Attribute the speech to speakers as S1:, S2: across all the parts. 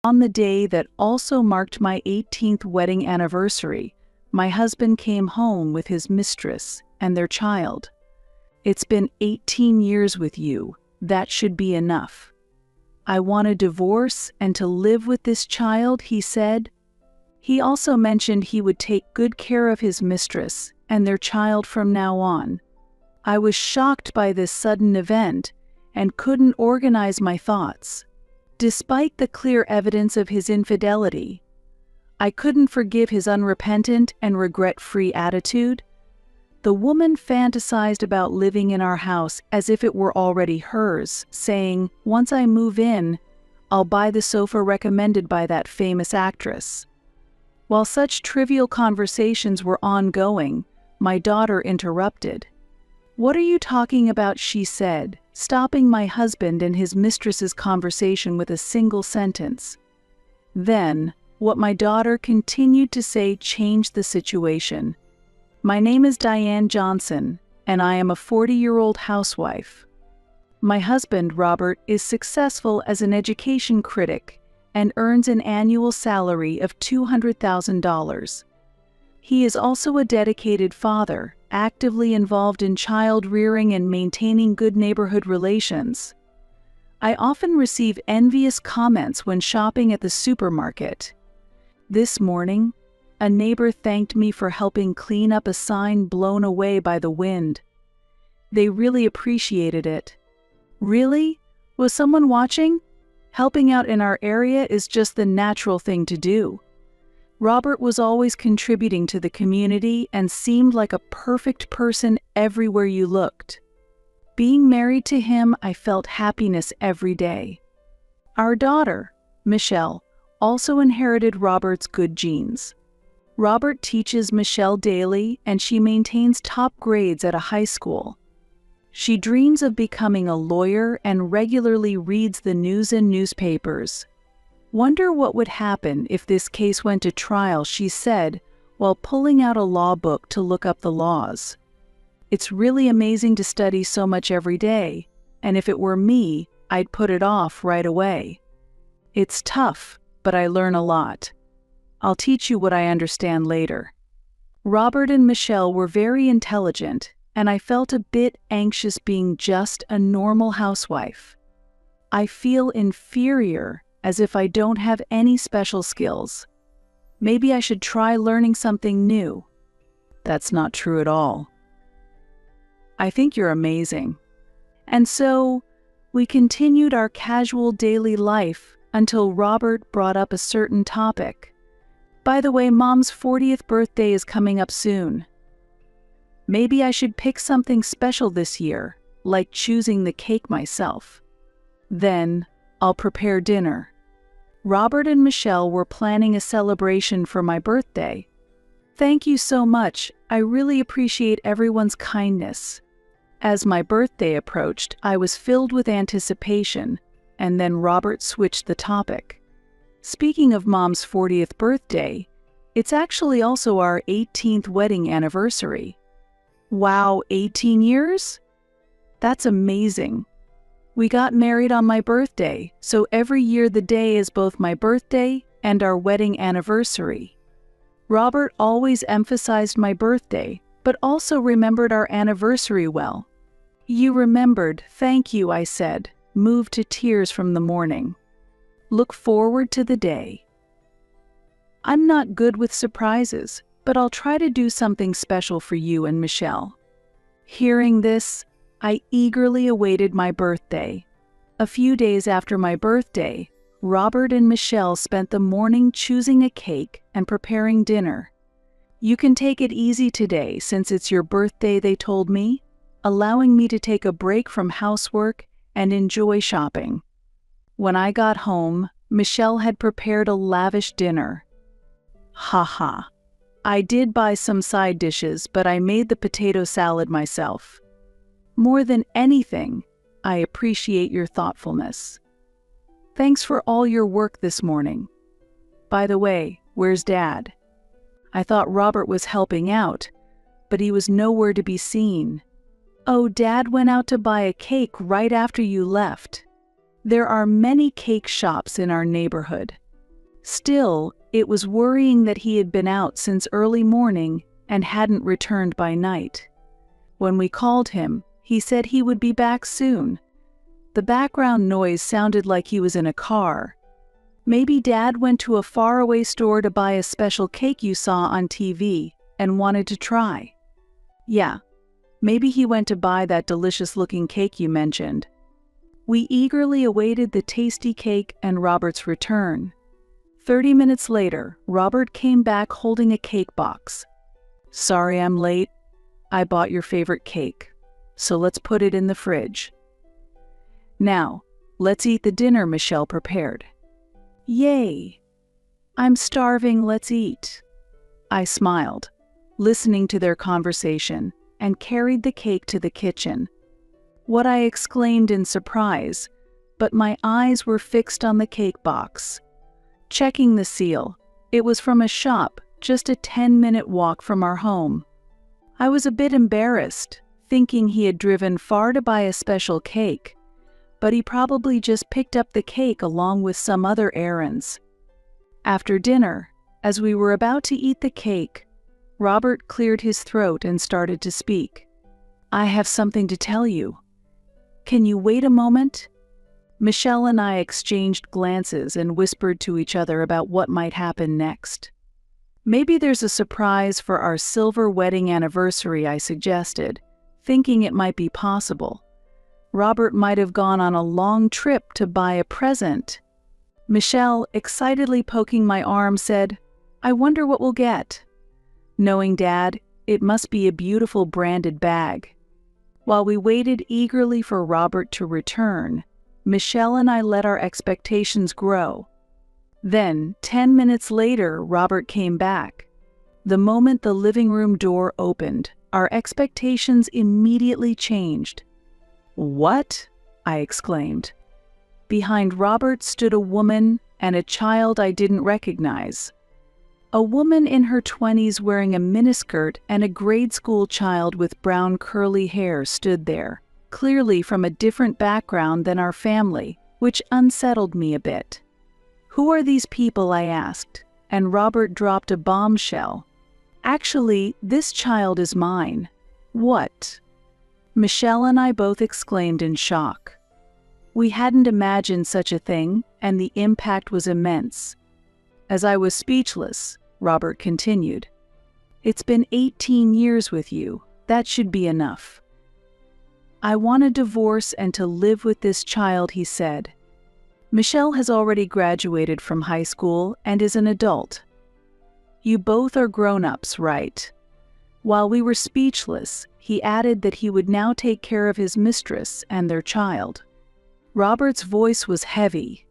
S1: On the day that also marked my 18th wedding anniversary, my husband came home with his mistress and their child. "It's been 18 years with you. That should be enough. I want a divorce and to live with this child," he said. He also mentioned he would take good care of his mistress and their child from now on. I was shocked by this sudden event and couldn't organize my thoughts. Despite the clear evidence of his infidelity, I couldn't forgive his unrepentant and regret-free attitude. The woman fantasized about living in our house as if it were already hers, saying, "Once I move in, I'll buy the sofa recommended by that famous actress." While such trivial conversations were ongoing, my daughter interrupted. "What are you talking about?" she said, stopping my husband and his mistress's conversation with a single sentence. Then, what my daughter continued to say changed the situation. "My name is Diane Johnson, and I am a 40-year-old housewife. My husband, Robert, is successful as an education critic and earns an annual salary of $200,000. He is also a dedicated father, actively involved in child rearing and maintaining good neighborhood relations. I often receive envious comments when shopping at the supermarket. This morning, a neighbor thanked me for helping clean up a sign blown away by the wind. They really appreciated it." "Really? Was someone watching?" "Helping out in our area is just the natural thing to do. Robert was always contributing to the community and seemed like a perfect person everywhere you looked. Being married to him, I felt happiness every day." Our daughter, Michelle, also inherited Robert's good genes. Robert teaches Michelle daily, and she maintains top grades at a high school. She dreams of becoming a lawyer and regularly reads the news and newspapers. "Wonder what would happen if this case went to trial," she said, while pulling out a law book to look up the laws. "It's really amazing to study so much every day, and if it were me, I'd put it off right away. It's tough, but I learn a lot. I'll teach you what I understand later." Robert and Michelle were very intelligent, and I felt a bit anxious being just a normal housewife. I feel inferior, as if I don't have any special skills. Maybe I should try learning something new. That's not true at all. I think you're amazing. And so, we continued our casual daily life until Robert brought up a certain topic. "By the way, Mom's 40th birthday is coming up soon. Maybe I should pick something special this year, like choosing the cake myself. Then, I'll prepare dinner." Robert and Michelle were planning a celebration for my birthday. "Thank you so much. I really appreciate everyone's kindness." As my birthday approached, I was filled with anticipation, and then Robert switched the topic. "Speaking of Mom's 40th birthday, it's actually also our 18th wedding anniversary." "Wow, 18 years? That's amazing. We got married on my birthday, so every year the day is both my birthday and our wedding anniversary." Robert always emphasized my birthday, but also remembered our anniversary well. "You remembered, thank you," I said, moved to tears from the morning. "Look forward to the day." I'm not good with surprises, but I'll try to do something special for you and Michelle. Hearing this, I eagerly awaited my birthday. A few days after my birthday, Robert and Michelle spent the morning choosing a cake and preparing dinner. "You can take it easy today since it's your birthday," they told me, allowing me to take a break from housework and enjoy shopping. When I got home, Michelle had prepared a lavish dinner. Haha. I did buy some side dishes, but I made the potato salad myself. More than anything, I appreciate your thoughtfulness. Thanks for all your work this morning. By the way, where's Dad? I thought Robert was helping out, but he was nowhere to be seen. Oh, Dad went out to buy a cake right after you left. There are many cake shops in our neighborhood. Still, it was worrying that he had been out since early morning and hadn't returned by night. When we called him, he said he would be back soon. The background noise sounded like he was in a car. Maybe Dad went to a faraway store to buy a special cake you saw on TV and wanted to try. Yeah, maybe he went to buy that delicious-looking cake you mentioned. We eagerly awaited the tasty cake and Robert's return. 30 minutes later, Robert came back holding a cake box. "Sorry I'm late. I bought your favorite cake, so let's put it in the fridge." "Now, let's eat the dinner Michelle prepared." "Yay! I'm starving, let's eat." I smiled, listening to their conversation, and carried the cake to the kitchen. What I exclaimed in surprise, but my eyes were fixed on the cake box. Checking the seal, it was from a shop just a 10-minute walk from our home. I was a bit embarrassed, thinking he had driven far to buy a special cake, but he probably just picked up the cake along with some other errands. After dinner, as we were about to eat the cake, Robert cleared his throat and started to speak. "I have something to tell you. Can you wait a moment?" Michelle and I exchanged glances and whispered to each other about what might happen next. "Maybe there's a surprise for our silver wedding anniversary," I suggested, thinking it might be possible. Robert might have gone on a long trip to buy a present. Michelle, excitedly poking my arm, said, "I wonder what we'll get." Knowing Dad, it must be a beautiful branded bag. While we waited eagerly for Robert to return, Michelle and I let our expectations grow. Then, 10 minutes later, Robert came back. The moment the living room door opened, our expectations immediately changed. "What?" I exclaimed. Behind Robert stood a woman and a child I didn't recognize. A woman in her 20s wearing a miniskirt and a grade school child with brown curly hair stood there, clearly from a different background than our family, which unsettled me a bit. "Who are these people?" I asked, and Robert dropped a bombshell. "Actually, this child is mine." "What?" Michelle and I both exclaimed in shock. We hadn't imagined such a thing, and the impact was immense. As I was speechless, Robert continued, "It's been 18 years with you. That should be enough." "I want a divorce and to live with this child," he said. "Michelle has already graduated from high school and is an adult. You both are grown-ups, right?" While we were speechless, he added that he would now take care of his mistress and their child. Robert's voice was heavy.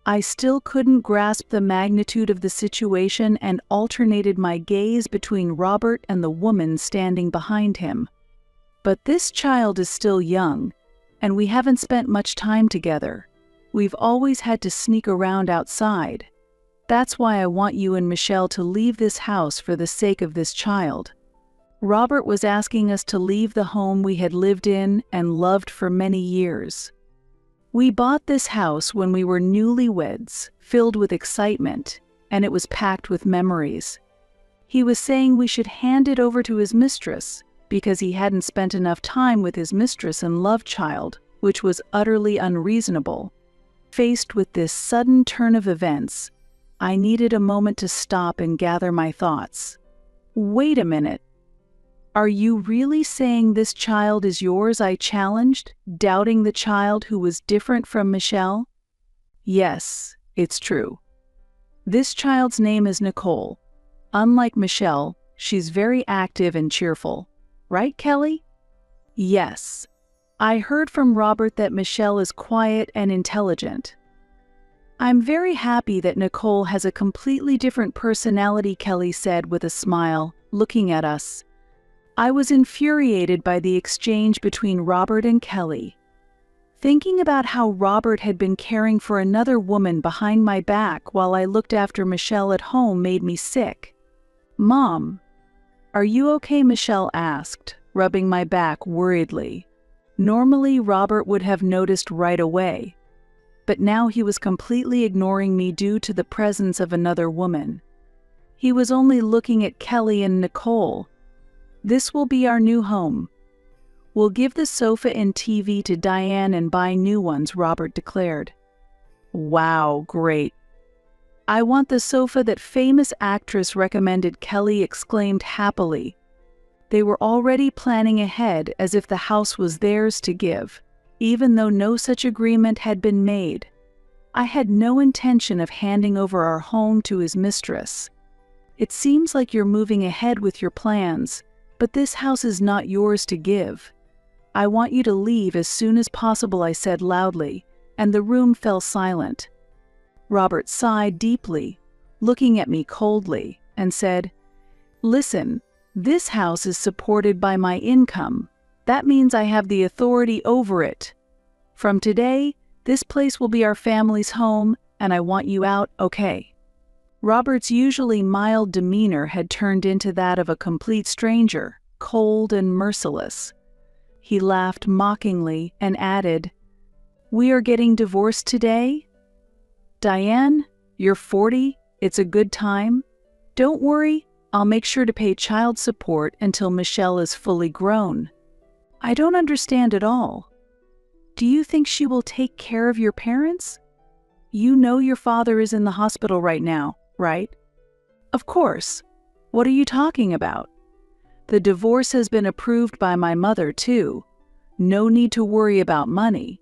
S1: I still couldn't grasp the magnitude of the situation and alternated my gaze between Robert and the woman standing behind him. "But this child is still young, and we haven't spent much time together. We've always had to sneak around outside. That's why I want you and Michelle to leave this house for the sake of this child." Robert was asking us to leave the home we had lived in and loved for many years. We bought this house when we were newlyweds, filled with excitement, and it was packed with memories. He was saying we should hand it over to his mistress, because he hadn't spent enough time with his mistress and love child, which was utterly unreasonable. Faced with this sudden turn of events, I needed a moment to stop and gather my thoughts. "Wait a minute. Are you really saying this child is yours?" I challenged, doubting the child who was different from Michelle. "Yes, it's true. This child's name is Nicole. Unlike Michelle, she's very active and cheerful. Right, Kelly?" "Yes. I heard from Robert that Michelle is quiet and intelligent." "I'm very happy that Nicole has a completely different personality," Kelly said with a smile, looking at us. I was infuriated by the exchange between Robert and Kelly. Thinking about how Robert had been caring for another woman behind my back while I looked after Michelle at home made me sick. "Mom, are you okay?" Michelle asked, rubbing my back worriedly. Normally, Robert would have noticed right away. but now he was completely ignoring me due to the presence of another woman. He was only looking at Kelly and Nicole. "This will be our new home. We'll give the sofa and TV to Diane and buy new ones," Robert declared. "Wow, great. I want the sofa that famous actress recommended," Kelly exclaimed happily. They were already planning ahead as if the house was theirs to give, even though no such agreement had been made. I had no intention of handing over our home to his mistress. "It seems like you're moving ahead with your plans, but this house is not yours to give. I want you to leave as soon as possible," I said loudly, and the room fell silent. Robert sighed deeply, looking at me coldly, and said, "Listen, this house is supported by my income. That means I have the authority over it. From today, this place will be our family's home, and I want you out, okay?" Robert's usually mild demeanor had turned into that of a complete stranger, cold and merciless. He laughed mockingly and added, "We are getting divorced today? Diane, you're 40, it's a good time. Don't worry, I'll make sure to pay child support until Michelle is fully grown." "I don't understand at all. Do you think she will take care of your parents? You know your father is in the hospital right now, right?" "Of course. What are you talking about? The divorce has been approved by my mother, too. No need to worry about money."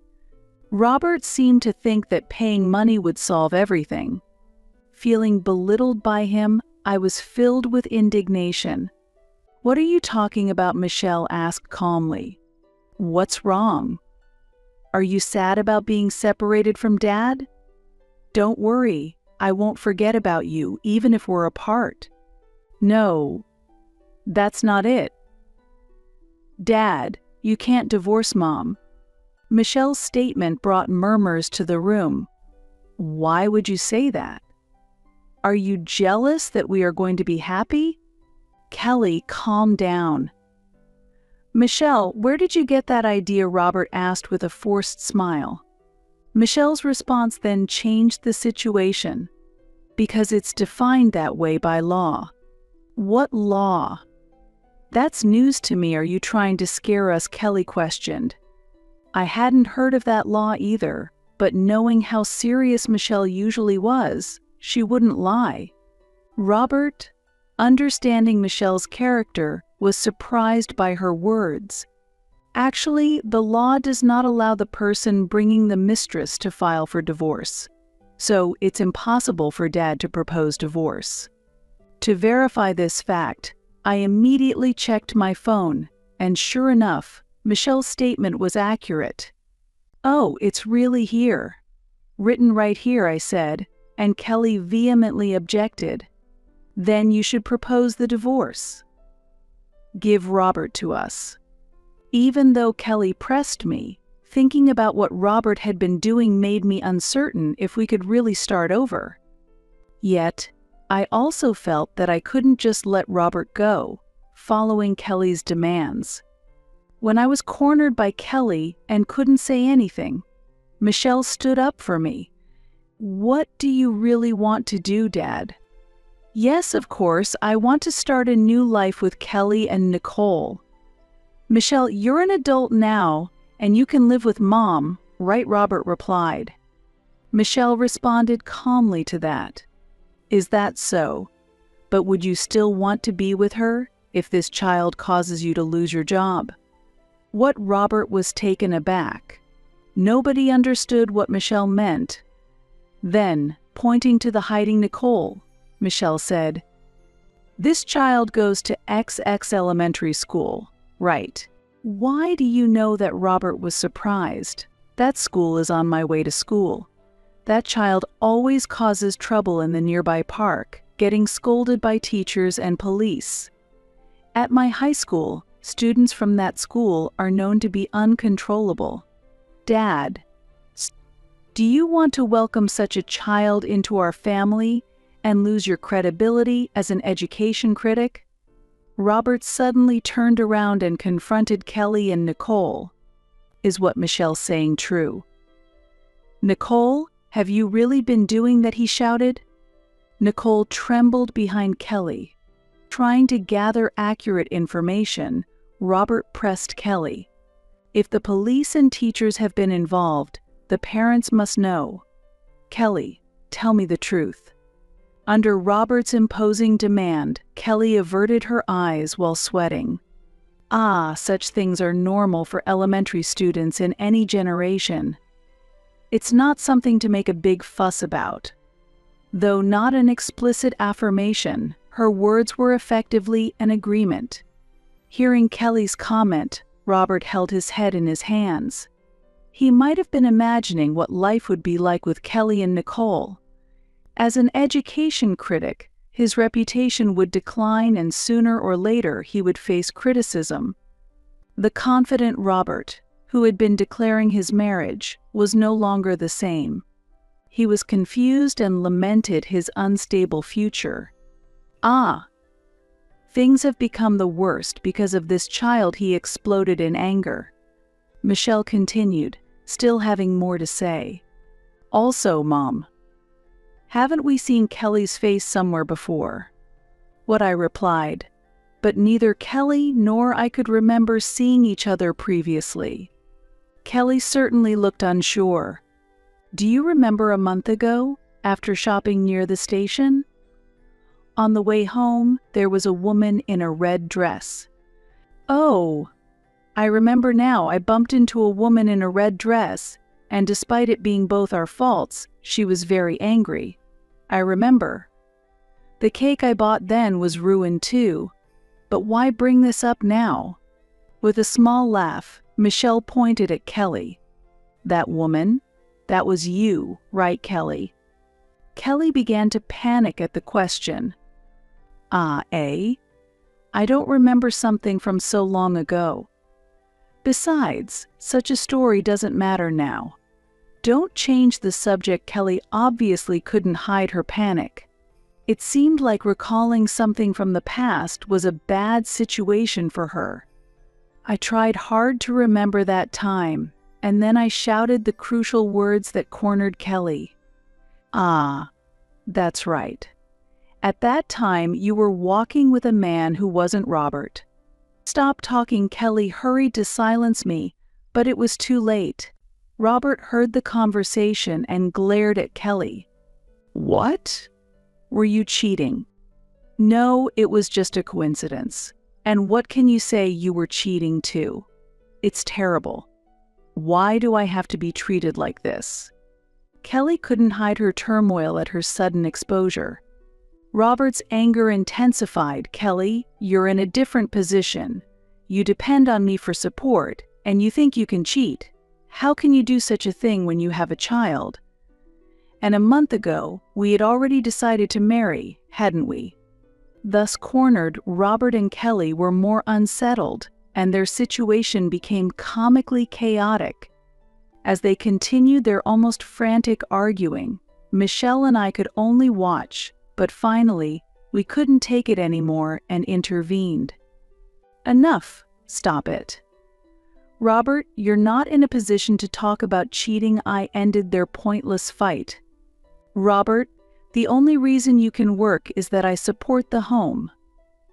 S1: Robert seemed to think that paying money would solve everything. Feeling belittled by him, I was filled with indignation. "What are you talking about?" Michelle asked calmly. "What's wrong? Are you sad about being separated from Dad? Don't worry, I won't forget about you even if we're apart." "No, that's not it. Dad, you can't divorce Mom." Michelle's statement brought murmurs to the room. "Why would you say that? Are you jealous that we are going to be happy?" "Kelly, calm down." "Michelle, where did you get that idea?" Robert asked with a forced smile. Michelle's response then changed the situation. "Because it's defined that way by law." "What law?" "That's news to me. Are you trying to scare us?" Kelly questioned. I hadn't heard of that law either, but knowing how serious Michelle usually was, she wouldn't lie. Robert, understanding Michelle's character, was surprised by her words. "Actually, the law does not allow the person bringing the mistress to file for divorce, so it's impossible for Dad to propose divorce." To verify this fact, I immediately checked my phone, and sure enough, Michelle's statement was accurate. "Oh, it's really here. Written right here," I said, and Kelly vehemently objected. "Then you should propose the divorce. Give Robert to us." Even though Kelly pressed me, thinking about what Robert had been doing made me uncertain if we could really start over. Yet, I also felt that I couldn't just let Robert go, following Kelly's demands. When I was cornered by Kelly and couldn't say anything, Michelle stood up for me. "What do you really want to do, Dad?" "Yes, of course, I want to start a new life with Kelly and Nicole." "Michelle, you're an adult now, and you can live with Mom, right?" Robert replied. Michelle responded calmly to that. "Is that so? But would you still want to be with her if this child causes you to lose your job?" What Robert was taken aback. Nobody understood what Michelle meant. Then, pointing to the hiding Nicole, Michelle said, "This child goes to XX elementary school, right?" Why do you know that? Robert was surprised. "That school is on my way to school. That child always causes trouble in the nearby park, getting scolded by teachers and police. At my high school, students from that school are known to be uncontrollable. Dad, do you want to welcome such a child into our family and lose your credibility as an education critic?" Robert suddenly turned around and confronted Kelly and Nicole. "Is what Michelle's saying true?" "Nicole, have you really been doing that?" he shouted. Nicole trembled behind Kelly. Trying to gather accurate information, Robert pressed Kelly. "If the police and teachers have been involved, the parents must know. Kelly, tell me the truth." Under Robert's imposing demand, Kelly averted her eyes while sweating. Such things are normal for elementary students in any generation. It's not something to make a big fuss about. Though not an explicit affirmation, her words were effectively an agreement. Hearing Kelly's comment, Robert held his head in his hands. He might have been imagining what life would be like with Kelly and Nicole. As an education critic, his reputation would decline and sooner or later he would face criticism. The confident Robert, who had been declaring his marriage, was no longer the same. He was confused and lamented his unstable future. Things have become the worst because of this child, he exploded in anger. Michelle continued, still having more to say. "Also, Mom, haven't we seen Kelly's face somewhere before?" What I replied, but neither Kelly nor I could remember seeing each other previously. Kelly certainly looked unsure. "Do you remember a month ago, after shopping near the station? On the way home, there was a woman in a red dress." "Oh, I remember now. I bumped into a woman in a red dress, and despite it being both our faults, she was very angry. I remember. The cake I bought then was ruined too. But why bring this up now?" With a small laugh, Michelle pointed at Kelly. "That woman? That was you, right, Kelly?" Kelly began to panic at the question. I don't remember something from so long ago. Besides, such a story doesn't matter now. Don't change the subject." Kelly obviously couldn't hide her panic. It seemed like recalling something from the past was a bad situation for her. I tried hard to remember that time, and then I shouted the crucial words that cornered Kelly. That's right. At that time, you were walking with a man who wasn't Robert." "Stop talking," Kelly hurried to silence me, but it was too late. Robert heard the conversation and glared at Kelly. "What? Were you cheating?" "No, it was just a coincidence. And what can you say you were cheating to? It's terrible. Why do I have to be treated like this?" Kelly couldn't hide her turmoil at her sudden exposure. Robert's anger intensified. "Kelly, you're in a different position. You depend on me for support, and you think you can cheat. How can you do such a thing when you have a child? And a month ago, we had already decided to marry, hadn't we?" Thus cornered, Robert and Kelly were more unsettled, and their situation became comically chaotic. As they continued their almost frantic arguing, Michelle and I could only watch, but finally, we couldn't take it anymore and intervened. "Enough. Stop it. Robert, you're not in a position to talk about cheating." I ended their pointless fight. "Robert, the only reason you can work is that I support the home.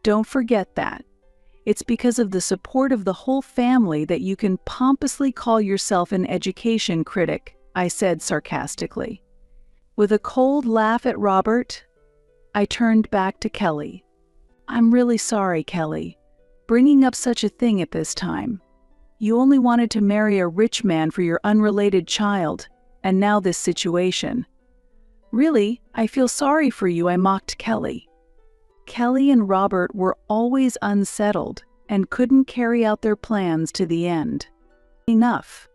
S1: Don't forget that. It's because of the support of the whole family that you can pompously call yourself an education critic," I said sarcastically. With a cold laugh at Robert, I turned back to Kelly. "I'm really sorry, Kelly, bringing up such a thing at this time. You only wanted to marry a rich man for your unrelated child, and now this situation. Really, I feel sorry for you," I mocked Kelly. Kelly and Robert were always unsettled and couldn't carry out their plans to the end. Enough.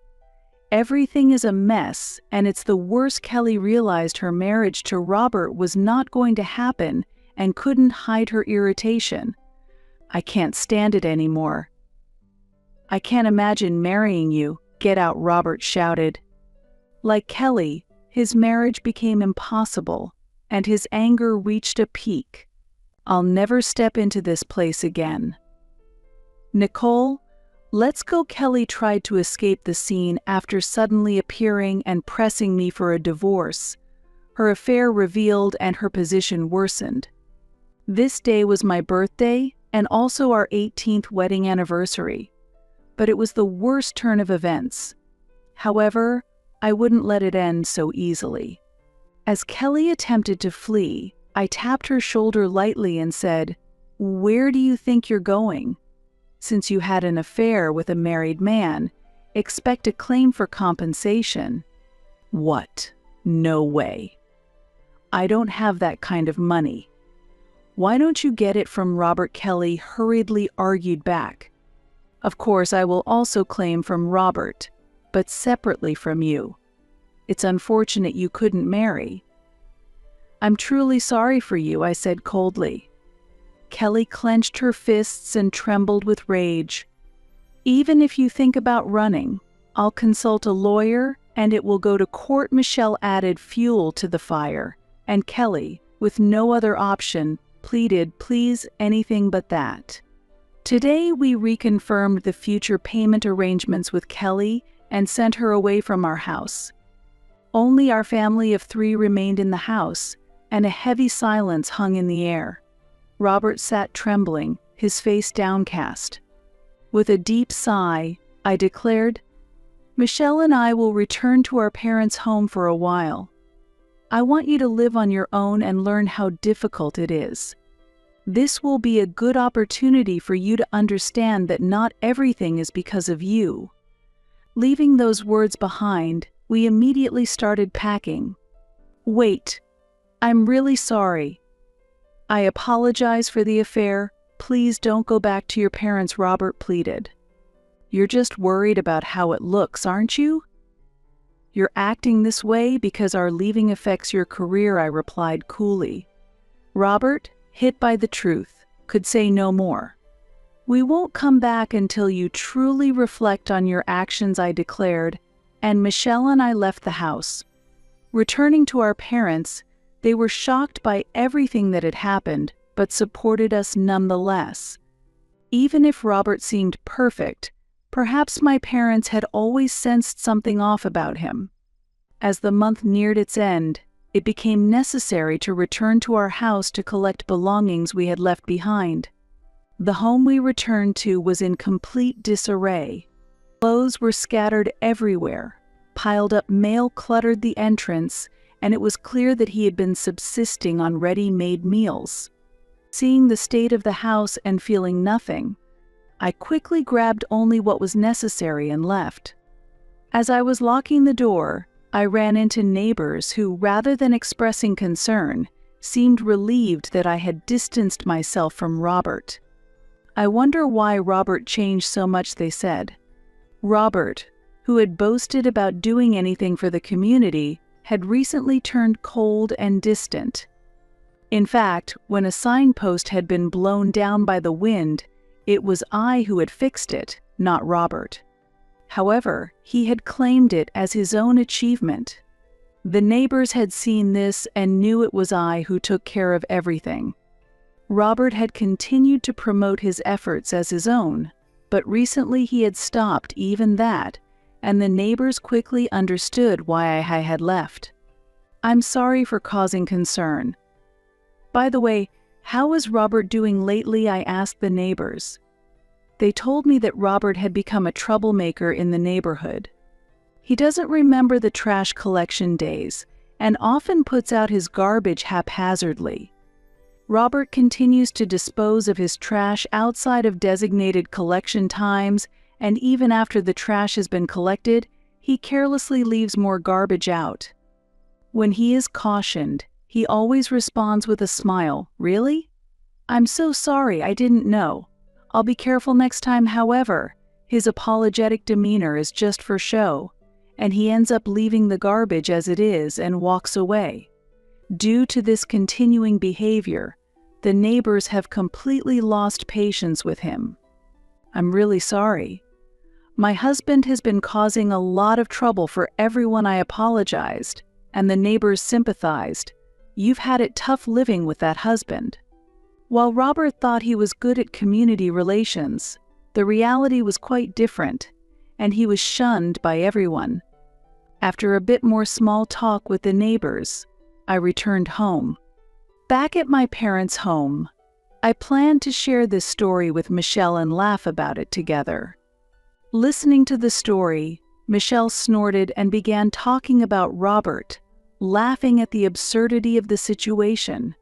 S1: Everything is a mess, and it's the worst. Kelly realized her marriage to Robert was not going to happen and couldn't hide her irritation. "I can't stand it anymore. I can't imagine marrying you. Get out," Robert shouted. Like Kelly, his marriage became impossible, and his anger reached a peak. "I'll never step into this place again. Nicole, "Let's go." Kelly tried to escape the scene after suddenly appearing and pressing me for a divorce. Her affair revealed and her position worsened. This day was my birthday and also our 18th wedding anniversary. But it was the worst turn of events. However, I wouldn't let it end so easily. As Kelly attempted to flee, I tapped her shoulder lightly and said, "Where do you think you're going? Since you had an affair with a married man, expect a claim for compensation." "What? No way. I don't have that kind of money." "Why don't you get it from Robert?" Kelly hurriedly argued back. "Of course, I will also claim from Robert, but separately from you. It's unfortunate you couldn't marry." "I'm truly sorry for you," I said coldly. Kelly clenched her fists and trembled with rage. "Even if you think about running, I'll consult a lawyer and it will go to court." Michelle added fuel to the fire, and Kelly, with no other option, pleaded, "Please, anything but that." Today we reconfirmed the future payment arrangements with Kelly and sent her away from our house. Only our family of 3 remained in the house, and a heavy silence hung in the air. Robert sat trembling, his face downcast. With a deep sigh, I declared, "Michelle and I will return to our parents' home for a while. I want you to live on your own and learn how difficult it is. This will be a good opportunity for you to understand that not everything is because of you." Leaving those words behind, we immediately started packing. "Wait, I'm really sorry. I apologize for the affair. Please don't go back to your parents," Robert pleaded. "You're just worried about how it looks, aren't you? You're acting this way because our leaving affects your career," I replied coolly. Robert, hit by the truth, could say no more. "We won't come back until you truly reflect on your actions," I declared, and Michelle and I left the house. Returning to our parents, they were shocked by everything that had happened, but supported us nonetheless. Even if Robert seemed perfect, perhaps my parents had always sensed something off about him. As the month neared its end, it became necessary to return to our house to collect belongings we had left behind. The home we returned to was in complete disarray. Clothes were scattered everywhere. Piled up mail cluttered the entrance, and it was clear that he had been subsisting on ready-made meals. Seeing the state of the house and feeling nothing, I quickly grabbed only what was necessary and left. As I was locking the door, I ran into neighbors who, rather than expressing concern, seemed relieved that I had distanced myself from Robert. "I wonder why Robert changed so much," they said. Robert, who had boasted about doing anything for the community, had recently turned cold and distant. In fact, when a signpost had been blown down by the wind, it was I who had fixed it, not Robert. However, he had claimed it as his own achievement. The neighbors had seen this and knew it was I who took care of everything. Robert had continued to promote his efforts as his own, but recently he had stopped even that, and the neighbors quickly understood why I had left. "I'm sorry for causing concern. By the way, how is Robert doing lately?" I asked the neighbors. They told me that Robert had become a troublemaker in the neighborhood. He doesn't remember the trash collection days and often puts out his garbage haphazardly. Robert continues to dispose of his trash outside of designated collection times, and even after the trash has been collected, he carelessly leaves more garbage out. When he is cautioned, he always responds with a smile, "Really? I'm so sorry, I didn't know. I'll be careful next time." However, his apologetic demeanor is just for show, and he ends up leaving the garbage as it is and walks away. Due to this continuing behavior, the neighbors have completely lost patience with him. "I'm really sorry. My husband has been causing a lot of trouble for everyone." I apologized, and the neighbors sympathized. "You've had it tough living with that husband." While Robert thought he was good at community relations, The reality was quite different, and he was shunned by everyone. After a bit more small talk with the neighbors, I returned home. Back at my parents' home, I planned to share this story with Michelle and laugh about it together. Listening to the story, Michelle snorted and began talking about Robert, laughing at the absurdity of the situation.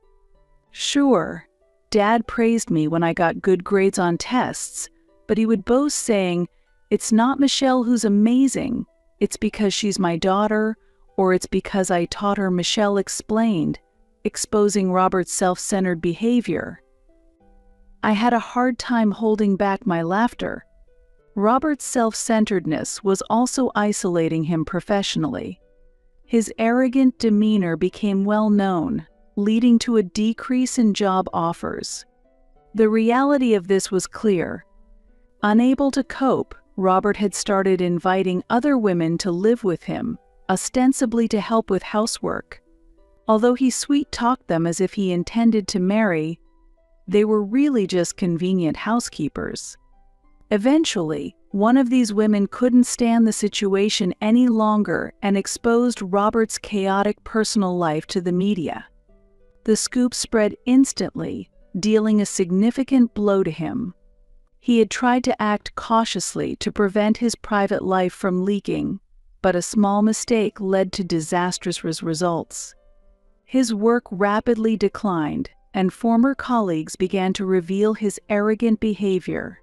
S1: Sure, Dad praised me when I got good grades on tests, but he would boast saying, "It's not Michelle who's amazing, it's because she's my daughter, or it's because I taught her," Michelle explained, exposing Robert's self-centered behavior. I had a hard time holding back my laughter. Robert's self-centeredness was also isolating him professionally. His arrogant demeanor became well known, leading to a decrease in job offers. The reality of this was clear. Unable to cope, Robert had started inviting other women to live with him, ostensibly to help with housework. Although he sweet-talked them as if he intended to marry, they were really just convenient housekeepers. Eventually, one of these women couldn't stand the situation any longer and exposed Robert's chaotic personal life to the media. The scoop spread instantly, dealing a significant blow to him. He had tried to act cautiously to prevent his private life from leaking, but a small mistake led to disastrous results. His work rapidly declined, and former colleagues began to reveal his arrogant behavior.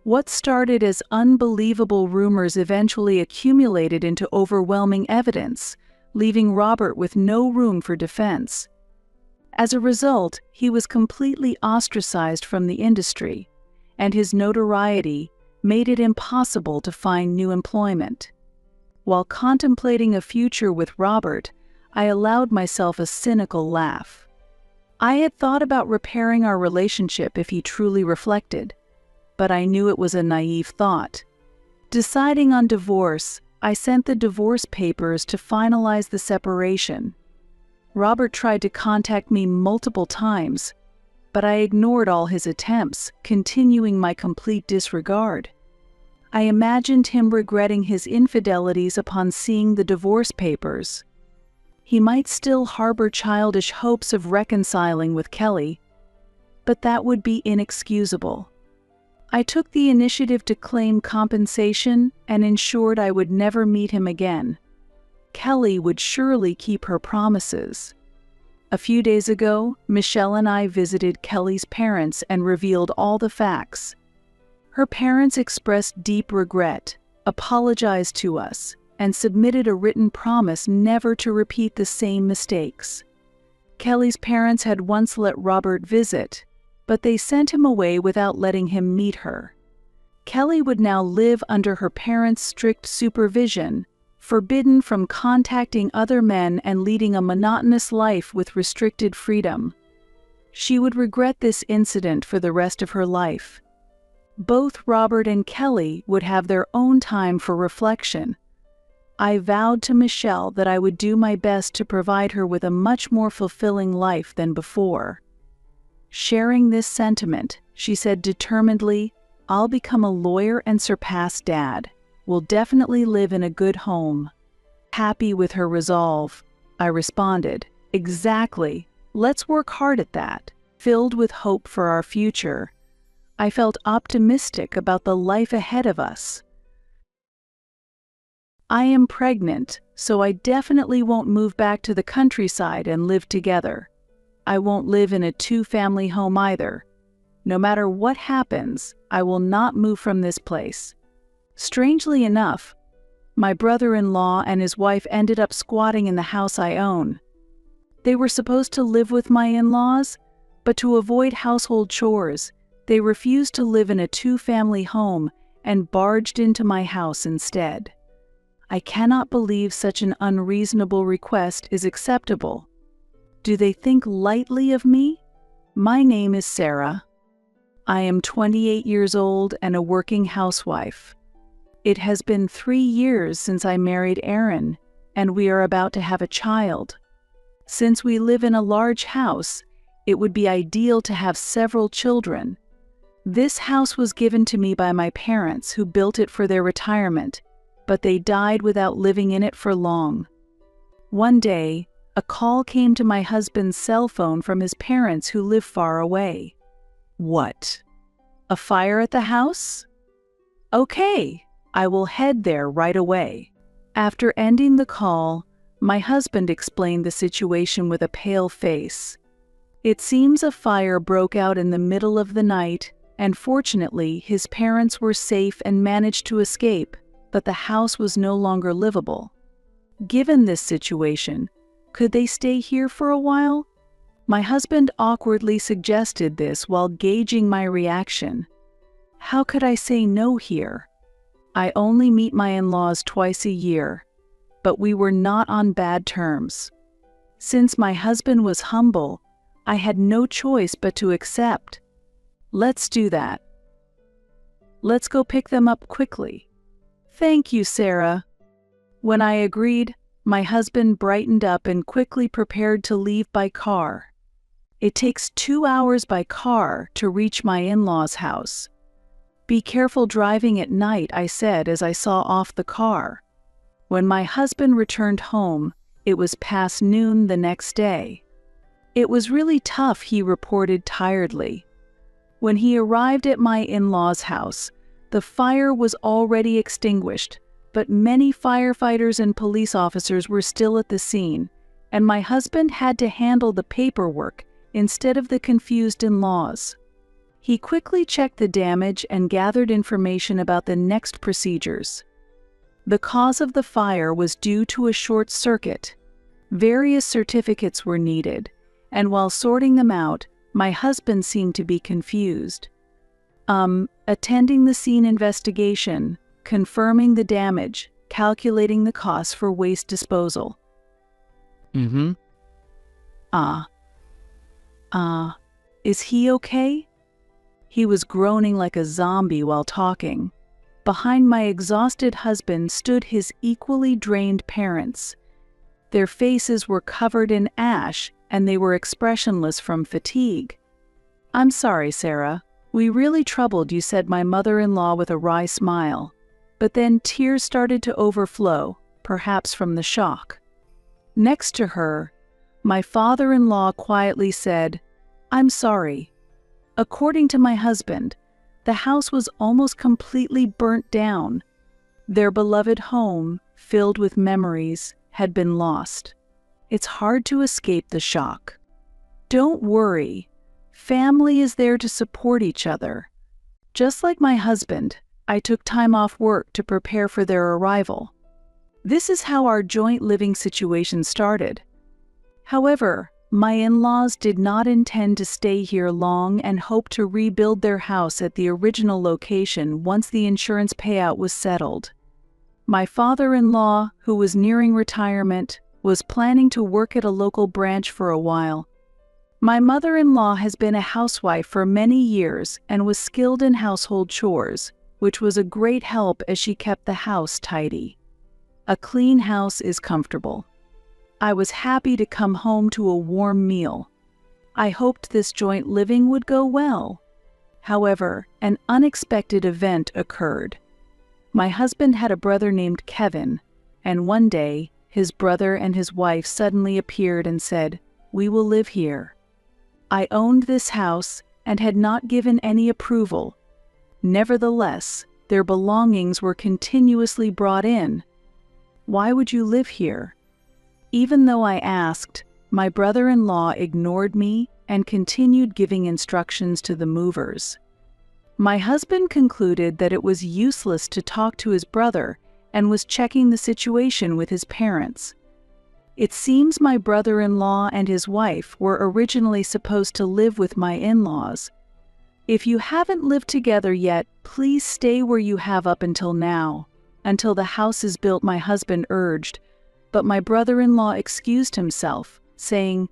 S1: What started as unbelievable rumors eventually accumulated into overwhelming evidence, leaving Robert with no room for defense. As a result, he was completely ostracized from the industry, and his notoriety made it impossible to find new employment. While contemplating a future with Robert, I allowed myself a cynical laugh. I had thought about repairing our relationship if he truly reflected, but I knew it was a naive thought. Deciding on divorce, I sent the divorce papers to finalize the separation. Robert tried to contact me multiple times, but I ignored all his attempts, continuing my complete disregard. I imagined him regretting his infidelities upon seeing the divorce papers. He might still harbor childish hopes of reconciling with Kelly, but that would be inexcusable. I took the initiative to claim compensation and ensured I would never meet him again. Kelly would surely keep her promises. A few days ago, Michelle and I visited Kelly's parents and revealed all the facts. Her parents expressed deep regret, apologized to us, and submitted a written promise never to repeat the same mistakes. Kelly's parents had once let Robert visit, but they sent him away without letting him meet her. Kelly would now live under her parents' strict supervision, forbidden from contacting other men and leading a monotonous life with restricted freedom. She would regret this incident for the rest of her life. Both Robert and Kelly would have their own time for reflection. I vowed to Michelle that I would do my best to provide her with a much more fulfilling life than before. Sharing this sentiment, she said determinedly, "I'll become a lawyer and surpass Dad. We'll definitely live in a good home." Happy with her resolve, I responded, "Exactly. Let's work hard at that." Filled with hope for our future, I felt optimistic about the life ahead of us. I am pregnant, so I definitely won't move back to the countryside and live together. I won't live in a two-family home either. No matter what happens, I will not move from this place. Strangely enough, my brother-in-law and his wife ended up squatting in the house I own. They were supposed to live with my in-laws, but to avoid household chores, they refused to live in a two-family home and barged into my house instead. I cannot believe such an unreasonable request is acceptable. Do they think lightly of me? My name is Sarah. I am 28 years old and a working housewife. It has been 3 years since I married Aaron, and we are about to have a child. Since we live in a large house, it would be ideal to have several children. This house was given to me by my parents who built it for their retirement, but they died without living in it for long. One day, a call came to my husband's cell phone from his parents who live far away. What? A fire at the house? Okay, I will head there right away. After ending the call, my husband explained the situation with a pale face. It seems a fire broke out in the middle of the night, and fortunately his parents were safe and managed to escape, but the house was no longer livable. Given this situation, could they stay here for a while? My husband awkwardly suggested this while gauging my reaction. How could I say no here? I only meet my in-laws twice a year, but we were not on bad terms. Since my husband was humble, I had no choice but to accept. Let's do that. Let's go pick them up quickly. Thank you, Sarah. When I agreed, my husband brightened up and quickly prepared to leave by car. It takes 2 hours by car to reach my in-laws' house. Be careful driving at night, I said as I saw off the car. When my husband returned home, it was past noon the next day. It was really tough, he reported tiredly. When he arrived at my in-laws' house, the fire was already extinguished, but many firefighters and police officers were still at the scene, and my husband had to handle the paperwork instead of the confused in-laws. He quickly checked the damage and gathered information about the next procedures. The cause of the fire was due to a short circuit. Various certificates were needed, and while sorting them out, my husband seemed to be confused. Attending the scene investigation, confirming the damage, calculating the costs for waste disposal. Is he okay? He was groaning like a zombie while talking. Behind my exhausted husband stood his equally drained parents. Their faces were covered in ash, and they were expressionless from fatigue. I'm sorry, Sarah. We really troubled you, said my mother-in-law with a wry smile. But then tears started to overflow, perhaps from the shock. Next to her, my father-in-law quietly said, I'm sorry. According to my husband, the house was almost completely burnt down. Their beloved home, filled with memories, had been lost. It's hard to escape the shock. Don't worry. Family is there to support each other. Just like my husband, I took time off work to prepare for their arrival. This is how our joint living situation started. However, my in-laws did not intend to stay here long and hoped to rebuild their house at the original location once the insurance payout was settled. My father-in-law, who was nearing retirement, was planning to work at a local branch for a while. My mother-in-law has been a housewife for many years and was skilled in household chores, which was a great help as she kept the house tidy. A clean house is comfortable. I was happy to come home to a warm meal. I hoped this joint living would go well. However, an unexpected event occurred. My husband had a brother named Kevin, and one day, his brother and his wife suddenly appeared and said, "We will live here." I owned this house and had not given any approval. Nevertheless, their belongings were continuously brought in. Why would you live here? Even though I asked, my brother-in-law ignored me and continued giving instructions to the movers. My husband concluded that it was useless to talk to his brother and was checking the situation with his parents. It seems my brother-in-law and his wife were originally supposed to live with my in-laws. If you haven't lived together yet, please stay where you have up until now. Until the house is built, my husband urged, but my brother-in-law excused himself, saying,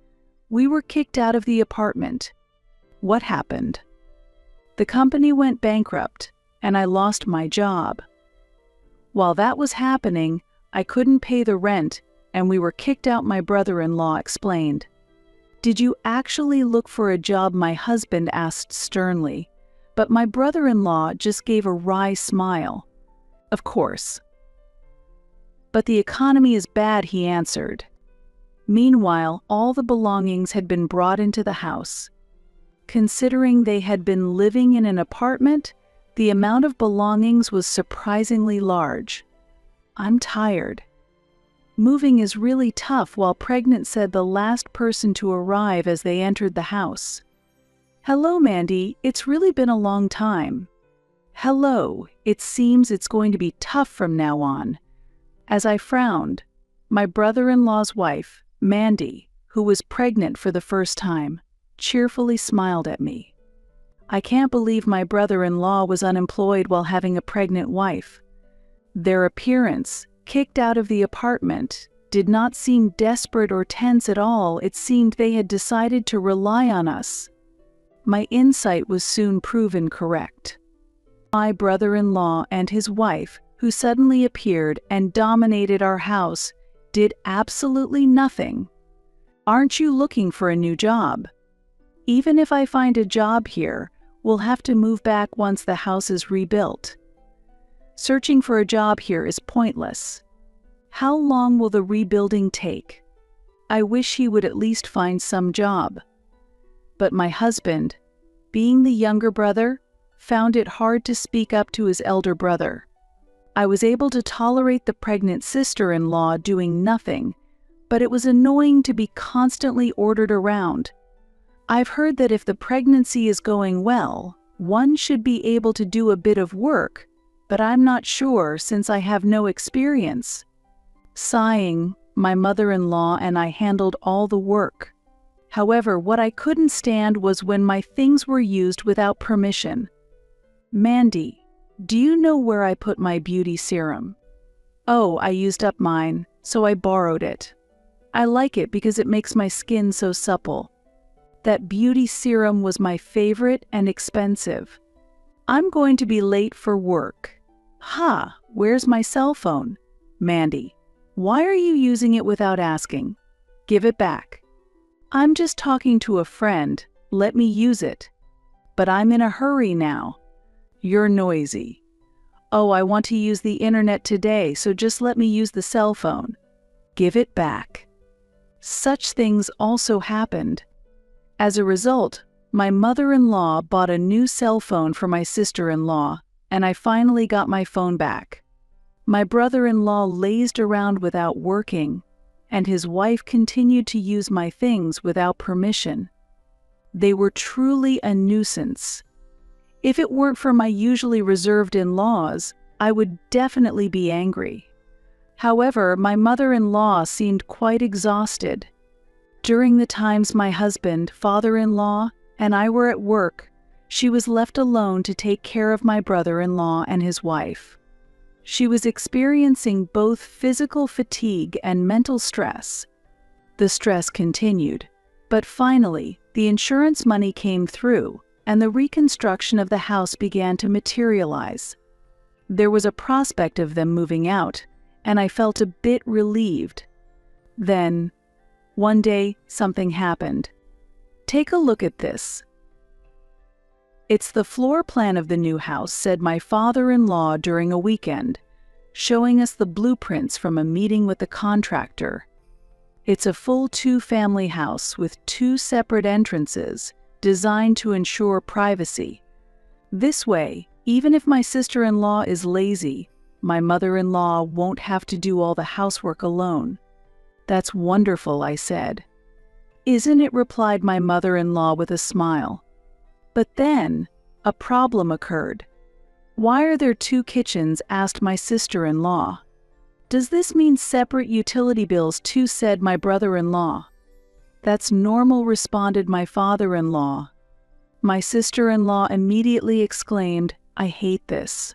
S1: "We were kicked out of the apartment." What happened? The company went bankrupt, and I lost my job. While that was happening, I couldn't pay the rent, and we were kicked out, my brother-in-law explained. Did you actually look for a job? My husband asked sternly. but my brother-in-law just gave a wry smile. Of course. But the economy is bad, he answered. Meanwhile, all the belongings had been brought into the house. Considering they had been living in an apartment, the amount of belongings was surprisingly large. I'm tired. Moving is really tough, while pregnant, said the last person to arrive as they entered the house. Hello, Mandy, it's really been a long time. Hello, it seems it's going to be tough from now on. As I frowned, my brother-in-law's wife, Mandy, who was pregnant for the first time, cheerfully smiled at me. I can't believe my brother-in-law was unemployed while having a pregnant wife. Their appearance, kicked out of the apartment, did not seem desperate or tense at all. It seemed they had decided to rely on us. My insight was soon proven correct. My brother-in-law and his wife, who suddenly appeared and dominated our house, did absolutely nothing. Aren't you looking for a new job? Even if I find a job here, we'll have to move back once the house is rebuilt. Searching for a job here is pointless. How long will the rebuilding take? I wish he would at least find some job. But my husband, being the younger brother, found it hard to speak up to his elder brother. I was able to tolerate the pregnant sister-in-law doing nothing, but it was annoying to be constantly ordered around. I've heard that if the pregnancy is going well, one should be able to do a bit of work, but I'm not sure since I have no experience. Sighing, my mother-in-law and I handled all the work. However, what I couldn't stand was when my things were used without permission. Mandy, do you know where I put my beauty serum? Oh, I used up mine, so I borrowed it. I like it because it makes my skin so supple. That beauty serum was my favorite and expensive. I'm going to be late for work. Ha, where's my cell phone? Mandy, why are you using it without asking? Give it back. I'm just talking to a friend, let me use it. But I'm in a hurry now. You're noisy. Oh, I want to use the internet today, so just let me use the cell phone. Give it back. Such things also happened. As a result, my mother-in-law bought a new cell phone for my sister-in-law, and I finally got my phone back. My brother-in-law lazed around without working, and his wife continued to use my things without permission. They were truly a nuisance. If it weren't for my usually reserved in-laws, I would definitely be angry. However, my mother-in-law seemed quite exhausted. During the times my husband, father-in-law, and I were at work, she was left alone to take care of my brother-in-law and his wife. She was experiencing both physical fatigue and mental stress. The stress continued, but finally, the insurance money came through, and the reconstruction of the house began to materialize. There was a prospect of them moving out, and I felt a bit relieved. Then, one day, something happened. Take a look at this. It's the floor plan of the new house, said my father-in-law during a weekend, showing us the blueprints from a meeting with the contractor. It's a full 2-family house with 2 separate entrances, designed to ensure privacy. This way, even if my sister-in-law is lazy, my mother-in-law won't have to do all the housework alone. That's wonderful, I said. Isn't it? Replied my mother-in-law with a smile. But then, a problem occurred. Why are there 2 kitchens? Asked my sister-in-law. Does this mean separate utility bills too? Said my brother-in-law. That's normal, responded my father-in-law. My sister-in-law immediately exclaimed, I hate this.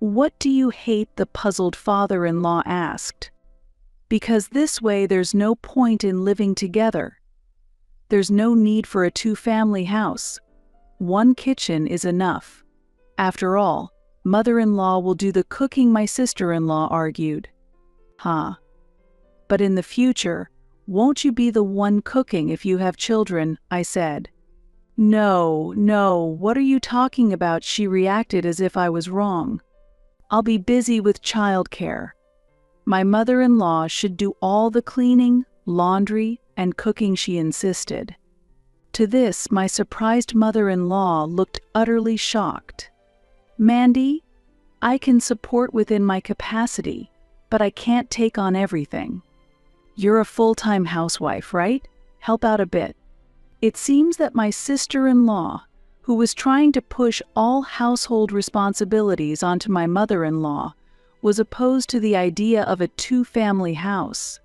S1: What do you hate? The puzzled father-in-law asked. Because this way there's no point in living together. There's no need for a 2-family house. 1 kitchen is enough. After all, mother-in-law will do the cooking, my sister-in-law argued. But in the future, won't you be the one cooking if you have children? I said. No, no, what are you talking about? She reacted as if I was wrong. I'll be busy with childcare. My mother-in-law should do all the cleaning, laundry, and cooking, she insisted. To this, my surprised mother-in-law looked utterly shocked. Mandy, I can support within my capacity, but I can't take on everything. You're a full-time housewife, right? Help out a bit. It seems that my sister-in-law, who was trying to push all household responsibilities onto my mother-in-law, was opposed to the idea of a two-family house.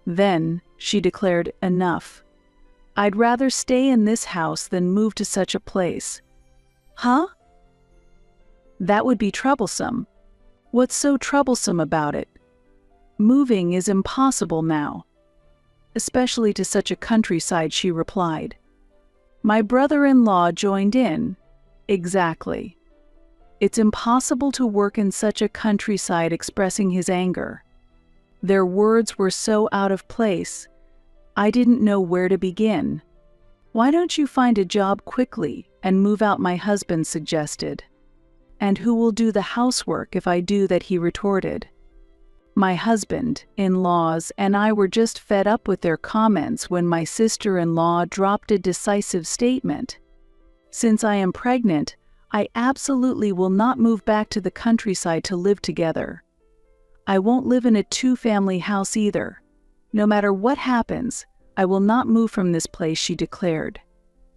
S1: Then, she declared, enough. I'd rather stay in this house than move to such a place. Huh? That would be troublesome. What's so troublesome about it? Moving is impossible now. Especially to such a countryside, she replied. My brother-in-law joined in. Exactly. It's impossible to work in such a countryside, expressing his anger. Their words were so out of place, I didn't know where to begin. Why don't you find a job quickly and move out, my husband suggested. And who will do the housework if I do that, he retorted. My husband-in-laws and I were just fed up with their comments when my sister-in-law dropped a decisive statement. Since I am pregnant, I absolutely will not move back to the countryside to live together. I won't live in a two-family house either. No matter what happens, I will not move from this place, she declared.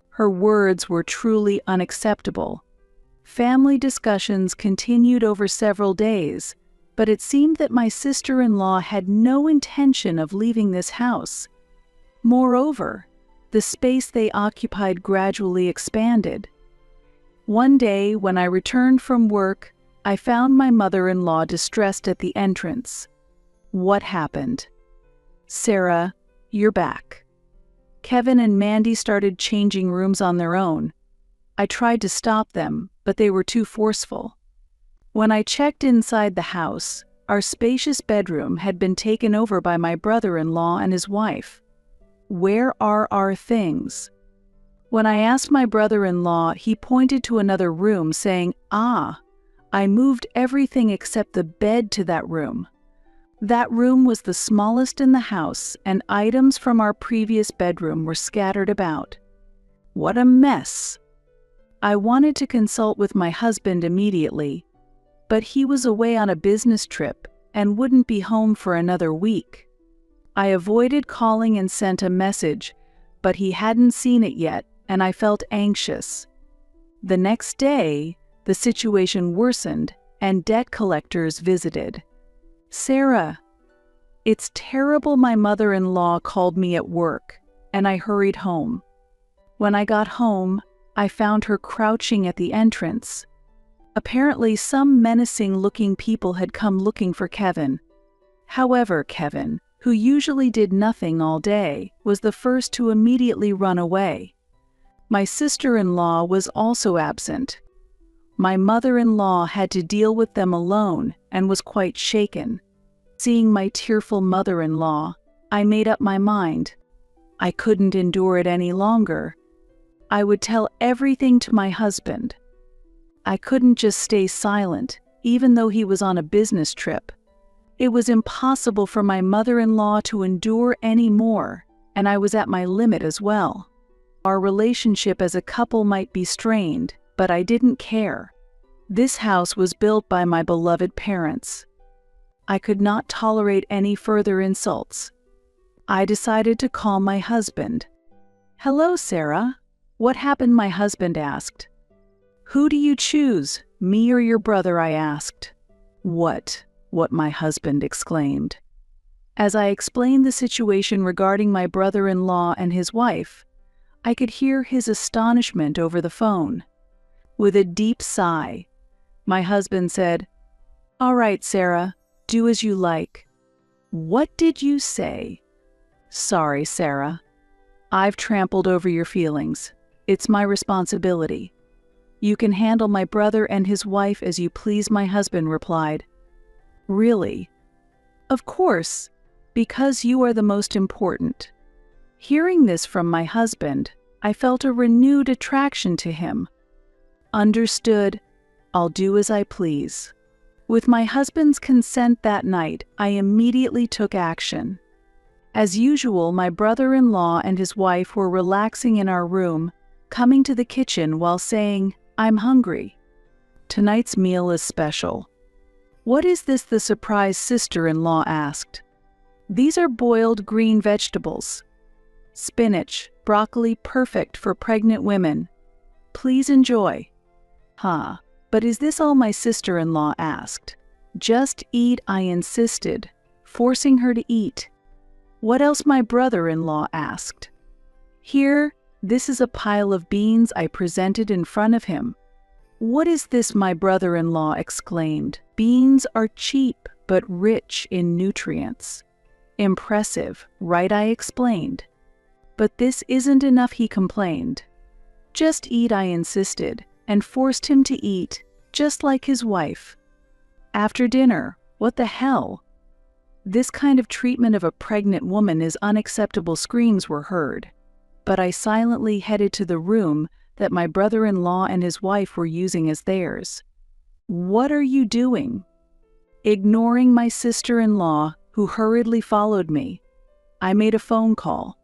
S1: Her words were truly unacceptable. Family discussions continued over several days, but it seemed that my sister-in-law had no intention of leaving this house. Moreover, the space they occupied gradually expanded. One day, when I returned from work, I found my mother-in-law distressed at the entrance. What happened? Sarah, you're back. Kevin and Mandy started changing rooms on their own. I tried to stop them, but they were too forceful. When I checked inside the house, our spacious bedroom had been taken over by my brother-in-law and his wife. Where are our things? When I asked my brother-in-law, he pointed to another room, saying, I moved everything except the bed to that room. That room was the smallest in the house, and items from our previous bedroom were scattered about. What a mess! I wanted to consult with my husband immediately, but he was away on a business trip and wouldn't be home for another week. I avoided calling and sent a message, but he hadn't seen it yet, and I felt anxious. The next day, the situation worsened, and debt collectors visited. Sarah, it's terrible. My mother-in-law called me at work, and I hurried home. When I got home, I found her crouching at the entrance. Apparently, some menacing-looking people had come looking for Kevin. However, Kevin, who usually did nothing all day, was the first to immediately run away. My sister-in-law was also absent. My mother-in-law had to deal with them alone and was quite shaken. Seeing my tearful mother-in-law, I made up my mind. I couldn't endure it any longer. I would tell everything to my husband. I couldn't just stay silent, even though he was on a business trip. It was impossible for my mother-in-law to endure any more, and I was at my limit as well. Our relationship as a couple might be strained, but I didn't care. This house was built by my beloved parents. I could not tolerate any further insults. I decided to call my husband. "Hello, Sarah. What happened?" my husband asked. "Who do you choose, me or your brother?" I asked. What my husband exclaimed. As I explained the situation regarding my brother-in-law and his wife, I could hear his astonishment over the phone. With a deep sigh, my husband said, "All right, Sarah, do as you like." "What did you say?" "Sorry, Sarah. I've trampled over your feelings. It's my responsibility. You can handle my brother and his wife as you please," my husband replied. "Really?" "Of course, because you are the most important." Hearing this from my husband, I felt a renewed attraction to him. Understood, I'll do as I please. With my husband's consent that night, I immediately took action. As usual, my brother-in-law and his wife were relaxing in our room, coming to the kitchen while saying, "I'm hungry. Tonight's meal is special." "What is this?" the surprised sister-in-law asked. "These are boiled green vegetables. Spinach, broccoli, perfect for pregnant women. Please enjoy." "Huh, but is this all?" my sister-in-law asked. "Just eat," I insisted, forcing her to eat. "What else?" my brother-in-law asked. "Here, this is a pile of beans," I presented in front of him. "What is this?" my brother-in-law exclaimed. "Beans are cheap, but rich in nutrients." "Impressive, right?" I explained. "But this isn't enough," he complained. "Just eat," I insisted, and forced him to eat, just like his wife. After dinner, what the hell? This kind of treatment of a pregnant woman is unacceptable. Screams were heard, but I silently headed to the room that my brother-in-law and his wife were using as theirs. "What are you doing?" Ignoring my sister-in-law, who hurriedly followed me, I made a phone call.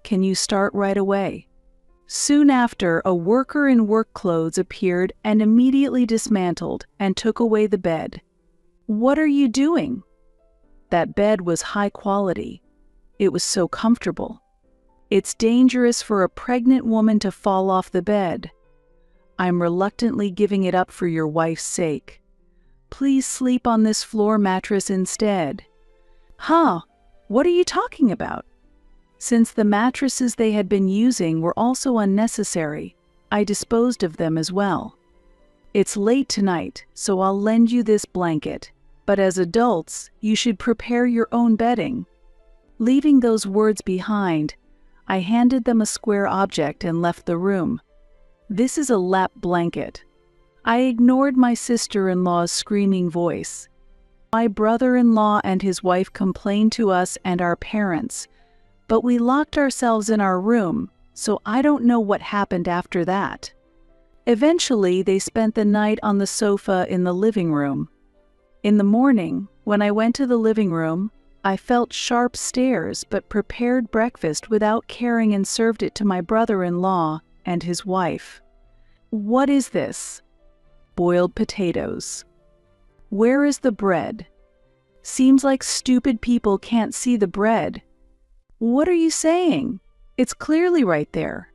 S1: "Can you start right away?" Soon after, a worker in work clothes appeared and immediately dismantled and took away the bed. "What are you doing?" That bed was high quality. It was so comfortable. "It's dangerous for a pregnant woman to fall off the bed." "I'm reluctantly giving it up for your wife's sake. Please sleep on this floor mattress instead." "Huh? What are you talking about?" Since the mattresses they had been using were also unnecessary, I disposed of them as well. "It's late tonight, so I'll lend you this blanket. But as adults, you should prepare your own bedding." Leaving those words behind, I handed them a square object and left the room. "This is a lap blanket." I ignored my sister-in-law's screaming voice. My brother-in-law and his wife complained to us and our parents, but we locked ourselves in our room, so I don't know what happened after that. Eventually, they spent the night on the sofa in the living room. In the morning, when I went to the living room, I felt sharp stares but prepared breakfast without caring and served it to my brother-in-law and his wife. "What is this?" "Boiled potatoes." "Where is the bread?" "Seems like stupid people can't see the bread." "What are you saying? It's clearly right there."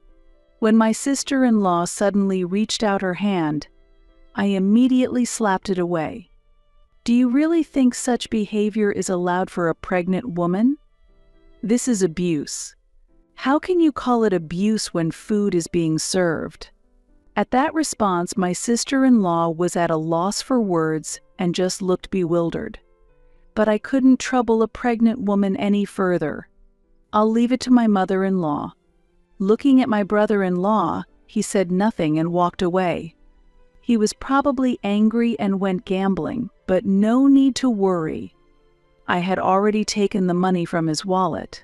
S1: When my sister-in-law suddenly reached out her hand, I immediately slapped it away. "Do you really think such behavior is allowed for a pregnant woman? This is abuse. How can you call it abuse when food is being served?" At that response, my sister-in-law was at a loss for words and just looked bewildered. But I couldn't trouble a pregnant woman any further. "I'll leave it to my mother-in-law." Looking at my brother-in-law, he said nothing and walked away. He was probably angry and went gambling, but no need to worry. I had already taken the money from his wallet.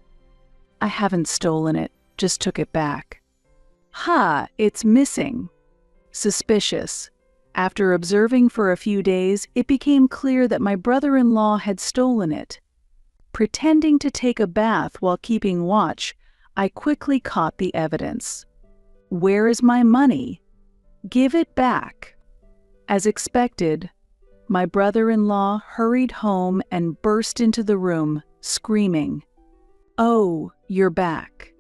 S1: "I haven't stolen it, just took it back." "Ha, it's missing." Suspicious. After observing for a few days, it became clear that my brother-in-law had stolen it. Pretending to take a bath while keeping watch, I quickly caught the evidence. "Where is my money? Give it back." As expected, my brother-in-law hurried home and burst into the room, screaming, "Oh, you're back.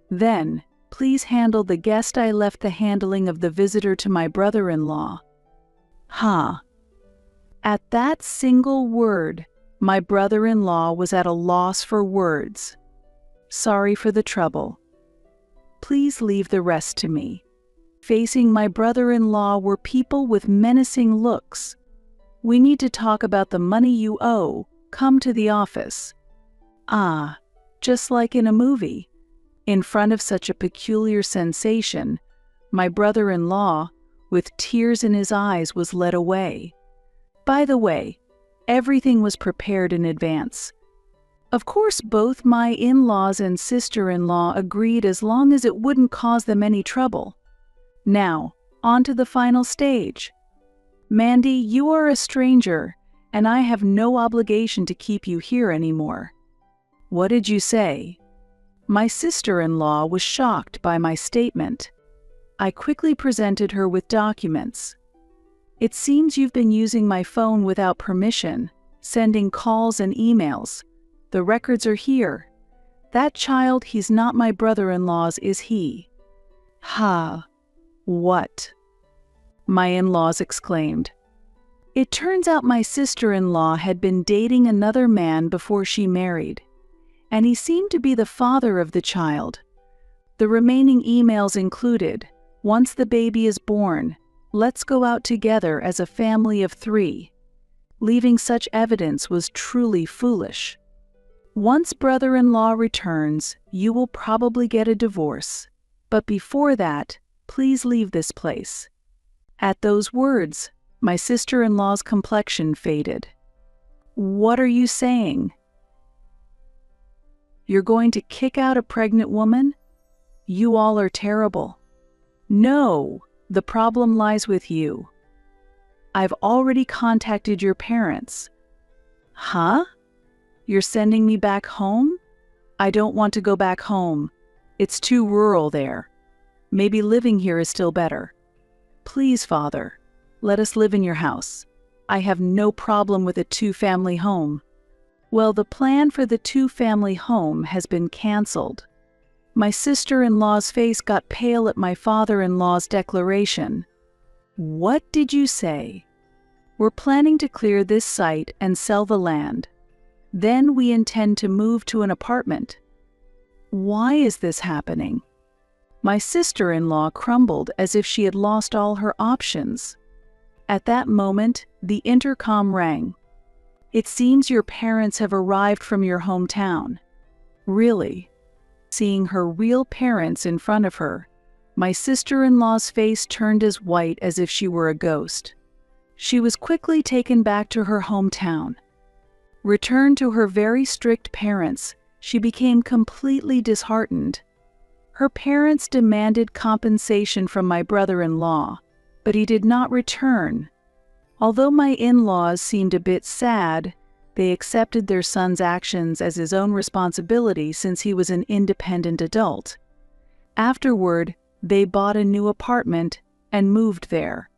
S1: Then, please handle the guest." I left the handling of the visitor to my brother-in-law. At that single word, my brother-in-law was at a loss for words. "Sorry for the trouble. Please leave the rest to me." Facing my brother-in-law were people with menacing looks. "We need to talk about the money you owe. Come to the office." Just like in a movie. In front of such a peculiar sensation, my brother-in-law, with tears in his eyes, was led away. By the way, everything was prepared in advance. Of course, both my in-laws and sister-in-law agreed as long as it wouldn't cause them any trouble. Now, on to the final stage. Mandy, you are a stranger, and I have no obligation to keep you here anymore. What did you say? My sister-in-law was shocked by my statement. I quickly presented her with documents. It seems you've been using my phone without permission, sending calls and emails. The records are here. That child, he's not my brother-in-law's, is he? Ha! What? My in-laws exclaimed. It turns out my sister-in-law had been dating another man before she married, and he seemed to be the father of the child. The remaining emails included, once the baby is born, let's go out together as a family of 3. Leaving such evidence was truly foolish. Once brother-in-law returns, you will probably get a divorce. But before that, please leave this place. At those words, my sister-in-law's complexion faded. What are you saying? You're going to kick out a pregnant woman? You all are terrible. No, the problem lies with you. I've already contacted your parents. Huh? You're sending me back home? I don't want to go back home. It's too rural there. Maybe living here is still better. Please, Father, let us live in your house. I have no problem with a 2-family home. Well, the plan for the 2-family home has been canceled. My sister-in-law's face got pale at my father-in-law's declaration. What did you say? We're planning to clear this site and sell the land. Then we intend to move to an apartment. Why is this happening? My sister-in-law crumbled as if she had lost all her options. At that moment, the intercom rang. It seems your parents have arrived from your hometown. Really? Seeing her real parents in front of her, my sister-in-law's face turned as white as if she were a ghost. She was quickly taken back to her hometown. Returned to her very strict parents, she became completely disheartened. Her parents demanded compensation from my brother-in-law, but he did not return. Although my in-laws seemed a bit sad, they accepted their son's actions as his own responsibility since he was an independent adult. Afterward, they bought a new apartment and moved there.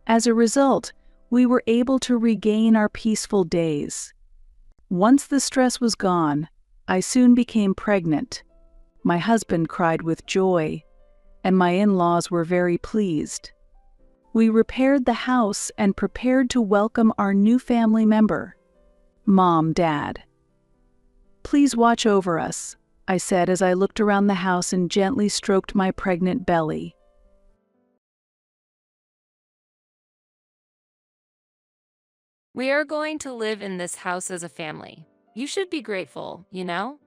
S1: As a result, we were able to regain our peaceful days. Once the stress was gone, I soon became pregnant. My husband cried with joy, and my in-laws were very pleased. We repaired the house and prepared to welcome our new family member. Mom, Dad. Please watch over us, I said as I looked around the house and gently stroked my pregnant belly.
S2: We are going to live in this house as a family. You should be grateful, you know?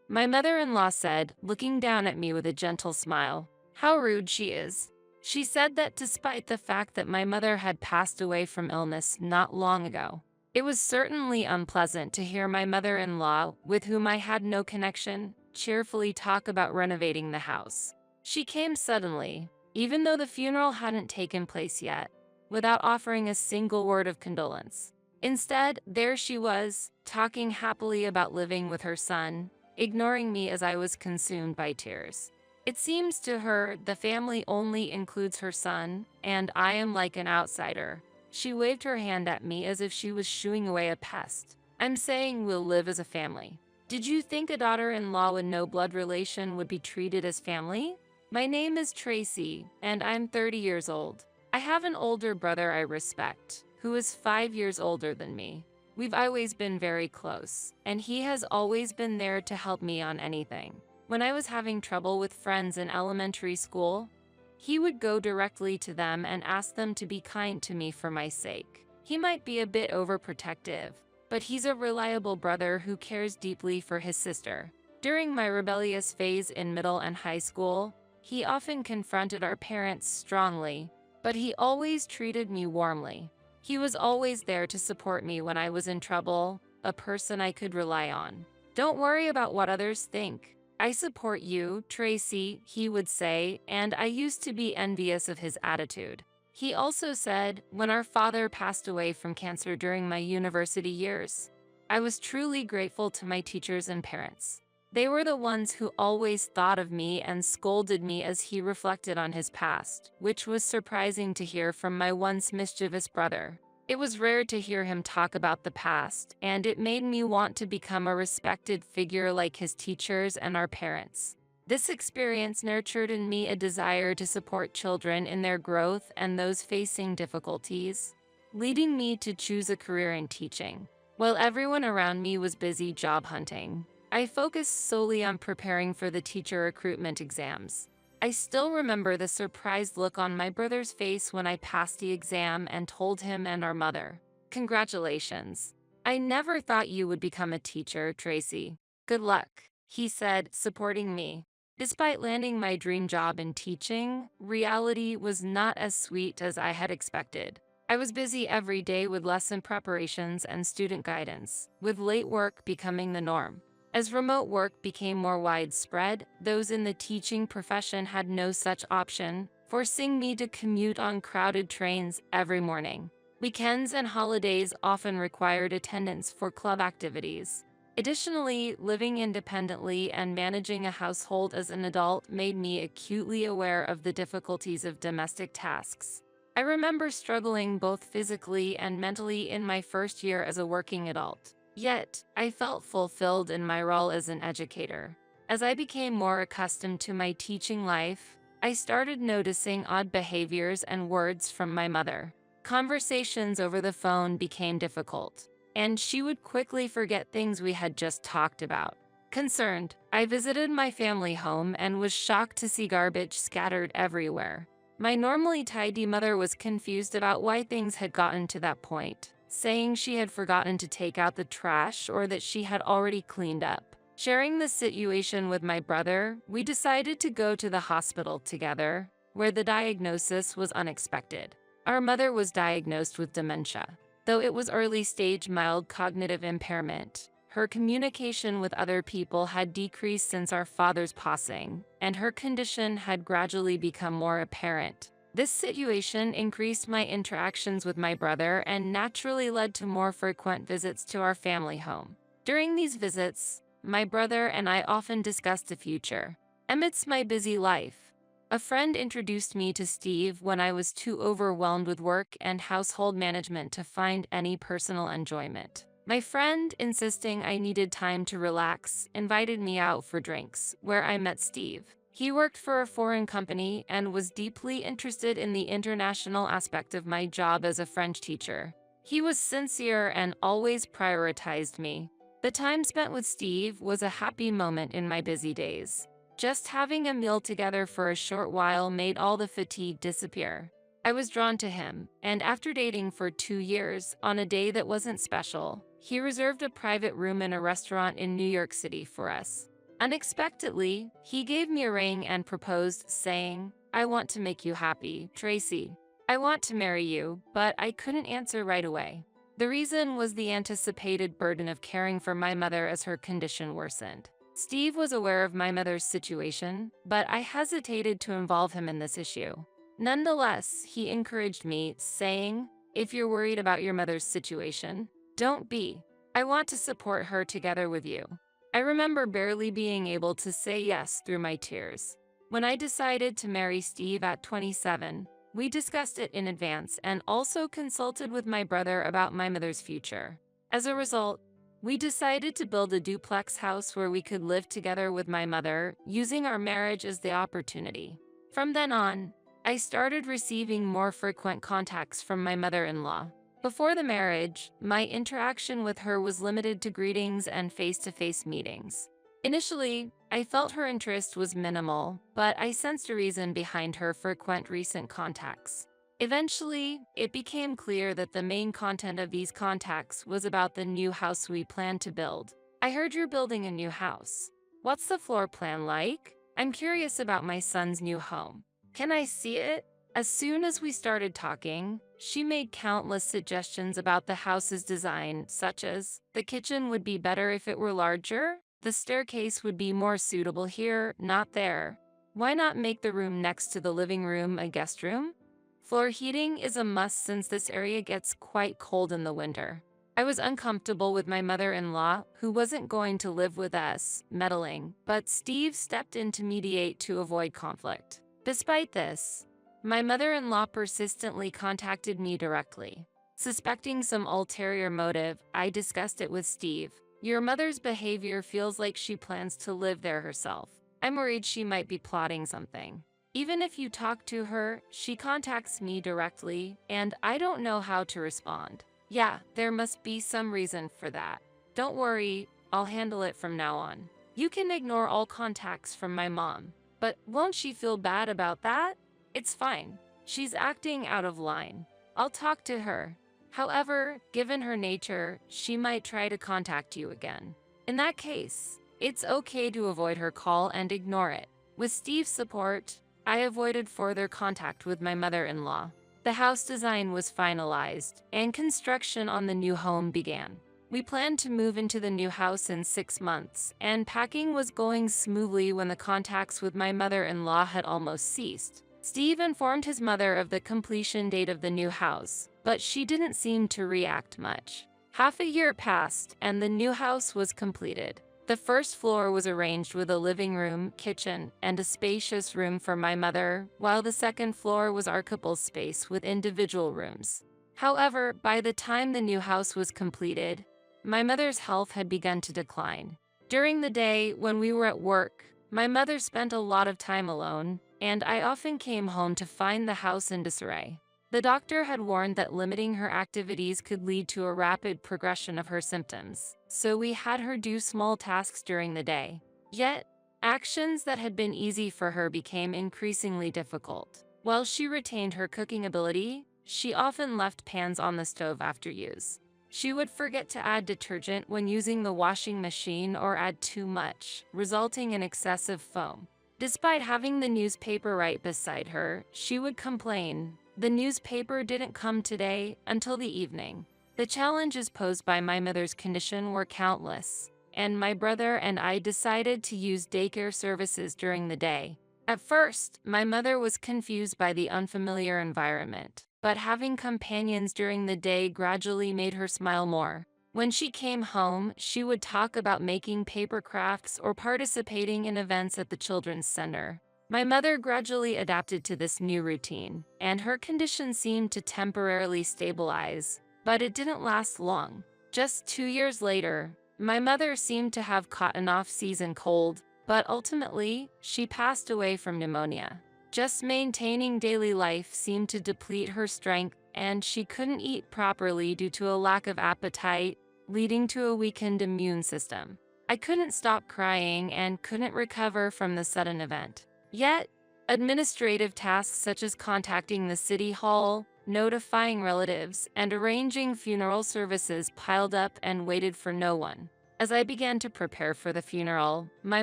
S2: My mother-in-law said, looking down at me with a gentle smile. How rude she is. She said that despite the fact that my mother had passed away from illness not long ago, it was certainly unpleasant to hear my mother-in-law, with whom I had no connection, cheerfully talk about renovating the house. She came suddenly, even though the funeral hadn't taken place yet, without offering a single word of condolence. Instead, there she was, talking happily about living with her son, ignoring me as I was consumed by tears. It seems to her the family only includes her son, and I am like an outsider. She waved her hand at me as if she was shooing away a pest. I'm saying we'll live as a family. Did you think a daughter-in-law with no blood relation would be treated as family? My name is Tracy, and I'm 30 years old. I have an older brother I respect, who is 5 years older than me. We've always been very close, and he has always been there to help me on anything. When I was having trouble with friends in elementary school, he would go directly to them and ask them to be kind to me for my sake. He might be a bit overprotective, but he's a reliable brother who cares deeply for his sister. During my rebellious phase in middle and high school, he often confronted our parents strongly, but he always treated me warmly. He was always there to support me when I was in trouble, a person I could rely on. Don't worry about what others think. I support you, Tracy, he would say, and I used to be envious of his attitude. He also said, when our father passed away from cancer during my university years, I was truly grateful to my teachers and parents. They were the ones who always thought of me and scolded me as he reflected on his past, which was surprising to hear from my once mischievous brother. It was rare to hear him talk about the past, and it made me want to become a respected figure like his teachers and our parents. This experience nurtured in me a desire to support children in their growth and those facing difficulties, leading me to choose a career in teaching. While everyone around me was busy job hunting, I focused solely on preparing for the teacher recruitment exams. I still remember the surprised look on my brother's face when I passed the exam and told him and our mother, "Congratulations. I never thought you would become a teacher, Tracy. Good luck," he said, supporting me. Despite landing my dream job in teaching, reality was not as sweet as I had expected. I was busy every day with lesson preparations and student guidance, with late work becoming the norm. As remote work became more widespread, those in the teaching profession had no such option, forcing me to commute on crowded trains every morning. Weekends and holidays often required attendance for club activities. Additionally, living independently and managing a household as an adult made me acutely aware of the difficulties of domestic tasks. I remember struggling both physically and mentally in my first year as a working adult. Yet, I felt fulfilled in my role as an educator. As I became more accustomed to my teaching life, I started noticing odd behaviors and words from my mother. Conversations over the phone became difficult, and she would quickly forget things we had just talked about. Concerned, I visited my family home and was shocked to see garbage scattered everywhere. My normally tidy mother was confused about why things had gotten to that point, saying she had forgotten to take out the trash or that she had already cleaned up. Sharing the situation with my brother, we decided to go to the hospital together, where the diagnosis was unexpected. Our mother was diagnosed with dementia. Though it was early-stage mild cognitive impairment, her communication with other people had decreased since our father's passing, and her condition had gradually become more apparent. This situation increased my interactions with my brother and naturally led to more frequent visits to our family home. During these visits, my brother and I often discussed the future. Amidst my busy life, a friend introduced me to Steve when I was too overwhelmed with work and household management to find any personal enjoyment. My friend, insisting I needed time to relax, invited me out for drinks, where I met Steve. He worked for a foreign company and was deeply interested in the international aspect of my job as a French teacher. He was sincere and always prioritized me. The time spent with Steve was a happy moment in my busy days. Just having a meal together for a short while made all the fatigue disappear. I was drawn to him, and after dating for 2 years, on a day that wasn't special, he reserved a private room in a restaurant in New York City for us. Unexpectedly, he gave me a ring and proposed, saying, "I want to make you happy, Tracy. I want to marry you," but I couldn't answer right away. The reason was the anticipated burden of caring for my mother as her condition worsened. Steve was aware of my mother's situation, but I hesitated to involve him in this issue. Nonetheless, he encouraged me, saying, "If you're worried about your mother's situation, don't be. I want to support her together with you." I remember barely being able to say yes through my tears. When I decided to marry Steve at 27, we discussed it in advance and also consulted with my brother about my mother's future. As a result, we decided to build a duplex house where we could live together with my mother, using our marriage as the opportunity. From then on, I started receiving more frequent contacts from my mother-in-law. Before the marriage, my interaction with her was limited to greetings and face-to-face meetings. Initially, I felt her interest was minimal, but I sensed a reason behind her frequent recent contacts. Eventually, it became clear that the main content of these contacts was about the new house we plan to build. "I heard you're building a new house. What's the floor plan like? I'm curious about my son's new home. Can I see it?" As soon as we started talking, she made countless suggestions about the house's design, such as, "The kitchen would be better if it were larger," The staircase would be more suitable here, not there. Why not make the room next to the living room a guest room? Floor heating is a must since this area gets quite cold in the winter. I was uncomfortable with my mother-in-law, who wasn't going to live with us, meddling, but Steve stepped in to mediate to avoid conflict. Despite this, my mother-in-law persistently contacted me directly. Suspecting some ulterior motive, I discussed it with Steve. Your mother's behavior feels like she plans to live there herself. I'm worried she might be plotting something. Even if you talk to her, she contacts me directly, and I don't know how to respond. Yeah, there must be some reason for that. Don't worry, I'll handle it from now on. You can ignore all contacts from my mom, but won't she feel bad about that? It's fine. She's acting out of line. I'll talk to her. However, given her nature, she might try to contact you again. In that case, it's okay to avoid her call and ignore it. With Steve's support, I avoided further contact with my mother-in-law. The house design was finalized, and construction on the new home began. We planned to move into the new house in 6 months, and packing was going smoothly when the contacts with my mother-in-law had almost ceased. Steve informed his mother of the completion date of the new house, but she didn't seem to react much. Half a year passed, and the new house was completed. The first floor was arranged with a living room, kitchen, and a spacious room for my mother, while the second floor was our couple's space with individual rooms. However, by the time the new house was completed, my mother's health had begun to decline. During the day, when we were at work, my mother spent a lot of time alone, and I often came home to find the house in disarray. The doctor had warned that limiting her activities could lead to a rapid progression of her symptoms, so we had her do small tasks during the day. Yet, actions that had been easy for her became increasingly difficult. While she retained her cooking ability, she often left pans on the stove after use. She would forget to add detergent when using the washing machine or add too much, resulting in excessive foam. Despite having the newspaper right beside her, she would complain, "The newspaper didn't come today until the evening." The challenges posed by my mother's condition were countless, and my brother and I decided to use daycare services during the day. At first, my mother was confused by the unfamiliar environment, but having companions during the day gradually made her smile more. When she came home, she would talk about making paper crafts or participating in events at the children's center. My mother gradually adapted to this new routine, and her condition seemed to temporarily stabilize, but it didn't last long. Just 2 years later, my mother seemed to have caught an off-season cold, but ultimately, she passed away from pneumonia. Just maintaining daily life seemed to deplete her strength, and she couldn't eat properly due to a lack of appetite, leading to a weakened immune system. I couldn't stop crying and couldn't recover from the sudden event. Yet, administrative tasks such as contacting the city hall, notifying relatives, and arranging funeral services piled up and waited for no one. As I began to prepare for the funeral, my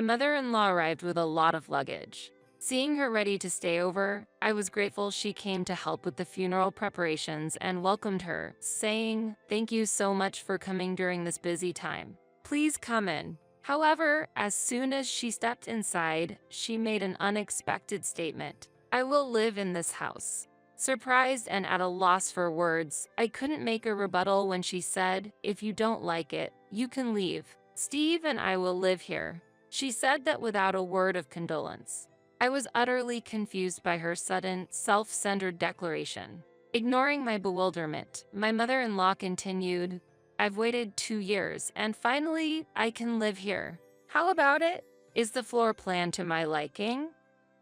S2: mother-in-law arrived with a lot of luggage. Seeing her ready to stay over, I was grateful she came to help with the funeral preparations and welcomed her, saying, "Thank you so much for coming during this busy time. Please come in." However, as soon as she stepped inside, she made an unexpected statement. "I will live in this house." Surprised and at a loss for words, I couldn't make a rebuttal when she said, "If you don't like it, you can leave. Steve and I will live here." She said that without a word of condolence. I was utterly confused by her sudden, self-centered declaration. Ignoring my bewilderment, my mother-in-law continued, "I've waited 2 years, and finally, I can live here. How about it? Is the floor plan to my liking?"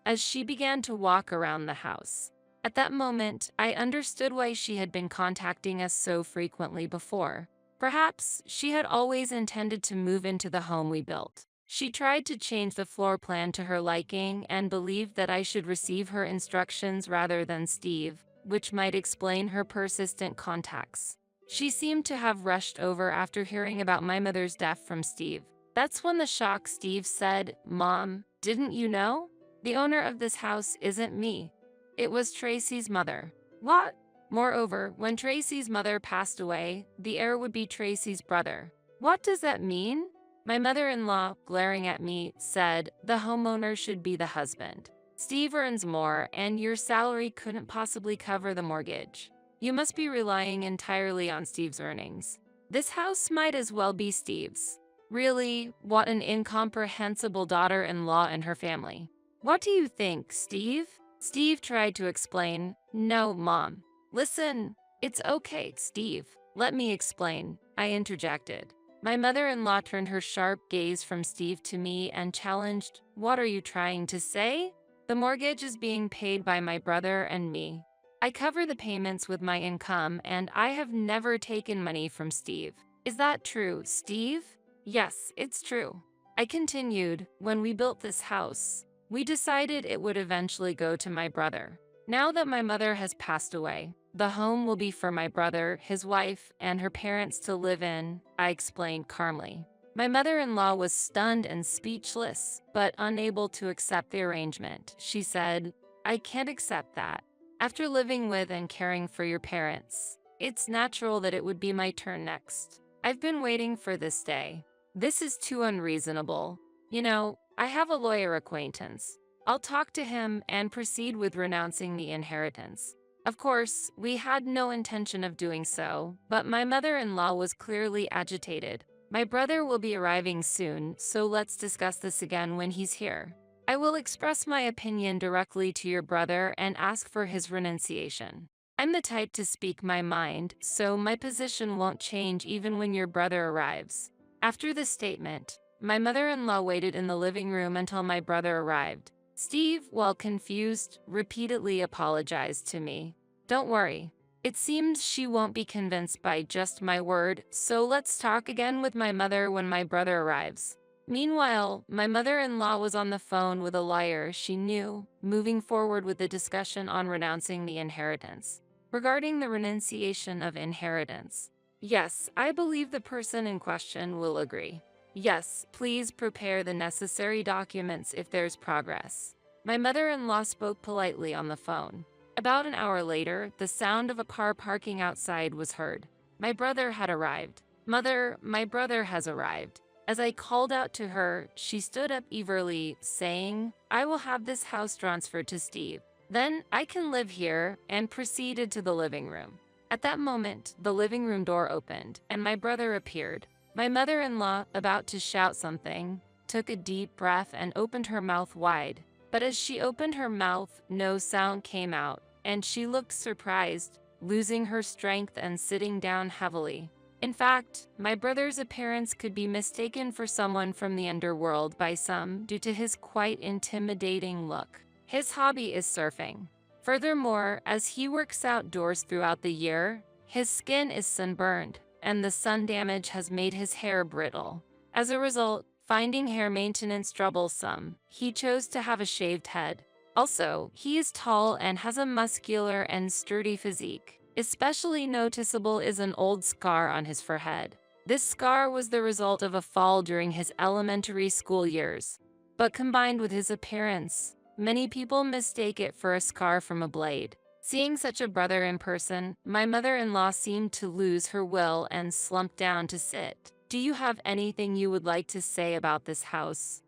S2: As she began to walk around the house. At that moment, I understood why she had been contacting us so frequently before. Perhaps she had always intended to move into the home we built. She tried to change the floor plan to her liking and believed that I should receive her instructions rather than Steve, which might explain her persistent contacts. She seemed to have rushed over after hearing about my mother's death from Steve. That's when the shocked Steve said, "Mom, didn't you know? The owner of this house isn't me. It was Tracy's mother." What? Moreover, when Tracy's mother passed away, the heir would be Tracy's brother. What does that mean? My mother-in-law, glaring at me, said, "The homeowner should be the husband. Steve earns more, and your salary couldn't possibly cover the mortgage. You must be relying entirely on Steve's earnings. This house might as well be Steve's. Really, what an incomprehensible daughter-in-law and her family. What do you think, Steve?" Steve tried to explain. "No, Mom. Listen, it's okay, Steve. Let me explain," I interjected. My mother-in-law turned her sharp gaze from Steve to me and challenged, "What are you trying to say?" "The mortgage is being paid by my brother and me. I cover the payments with my income, and I have never taken money from Steve. Is that true, Steve?" "Yes, it's true." I continued, "When we built this house, we decided it would eventually go to my brother. Now that my mother has passed away, the home will be for my brother, his wife, and her parents to live in," I explained calmly. My mother-in-law was stunned and speechless, but unable to accept the arrangement. She said, "I can't accept that. After living with and caring for your parents, it's natural that it would be my turn next. I've been waiting for this day. This is too unreasonable. You know, I have a lawyer acquaintance. I'll talk to him and proceed with renouncing the inheritance." Of course, we had no intention of doing so, but my mother-in-law was clearly agitated. "My brother will be arriving soon, so let's discuss this again when he's here. I will express my opinion directly to your brother and ask for his renunciation. I'm the type to speak my mind, so my position won't change even when your brother arrives." After this statement, my mother-in-law waited in the living room until my brother arrived. Steve, while confused, repeatedly apologized to me. "Don't worry. It seems she won't be convinced by just my word, so let's talk again with my mother when my brother arrives." Meanwhile, my mother-in-law was on the phone with a lawyer she knew, moving forward with the discussion on renouncing the inheritance. Regarding the renunciation of inheritance, yes, I believe the person in question will agree. Yes, please prepare the necessary documents if there's progress. My mother-in-law spoke politely on the phone. About an hour later, the sound of a car parking outside was heard. My brother had arrived. "Mother, my brother has arrived." As I called out to her, she stood up eagerly, saying, "I will have this house transferred to Steve. Then I can live here," and proceeded to the living room. At that moment, the living room door opened, and my brother appeared. My mother-in-law, about to shout something, took a deep breath and opened her mouth wide. But as she opened her mouth, no sound came out, and she looked surprised, losing her strength and sitting down heavily. In fact, my brother's appearance could be mistaken for someone from the underworld by some due to his quite intimidating look. His hobby is surfing. Furthermore, as he works outdoors throughout the year, his skin is sunburned, and the sun damage has made his hair brittle. As a result, finding hair maintenance troublesome, he chose to have a shaved head. Also, he is tall and has a muscular and sturdy physique. Especially noticeable is an old scar on his forehead. This scar was the result of a fall during his elementary school years. But combined with his appearance, many people mistake it for a scar from a blade. Seeing such a brother in person, my mother-in-law seemed to lose her will and slumped down to sit. "Do you have anything you would like to say about this house?"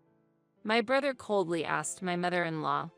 S2: my brother coldly asked my mother-in-law.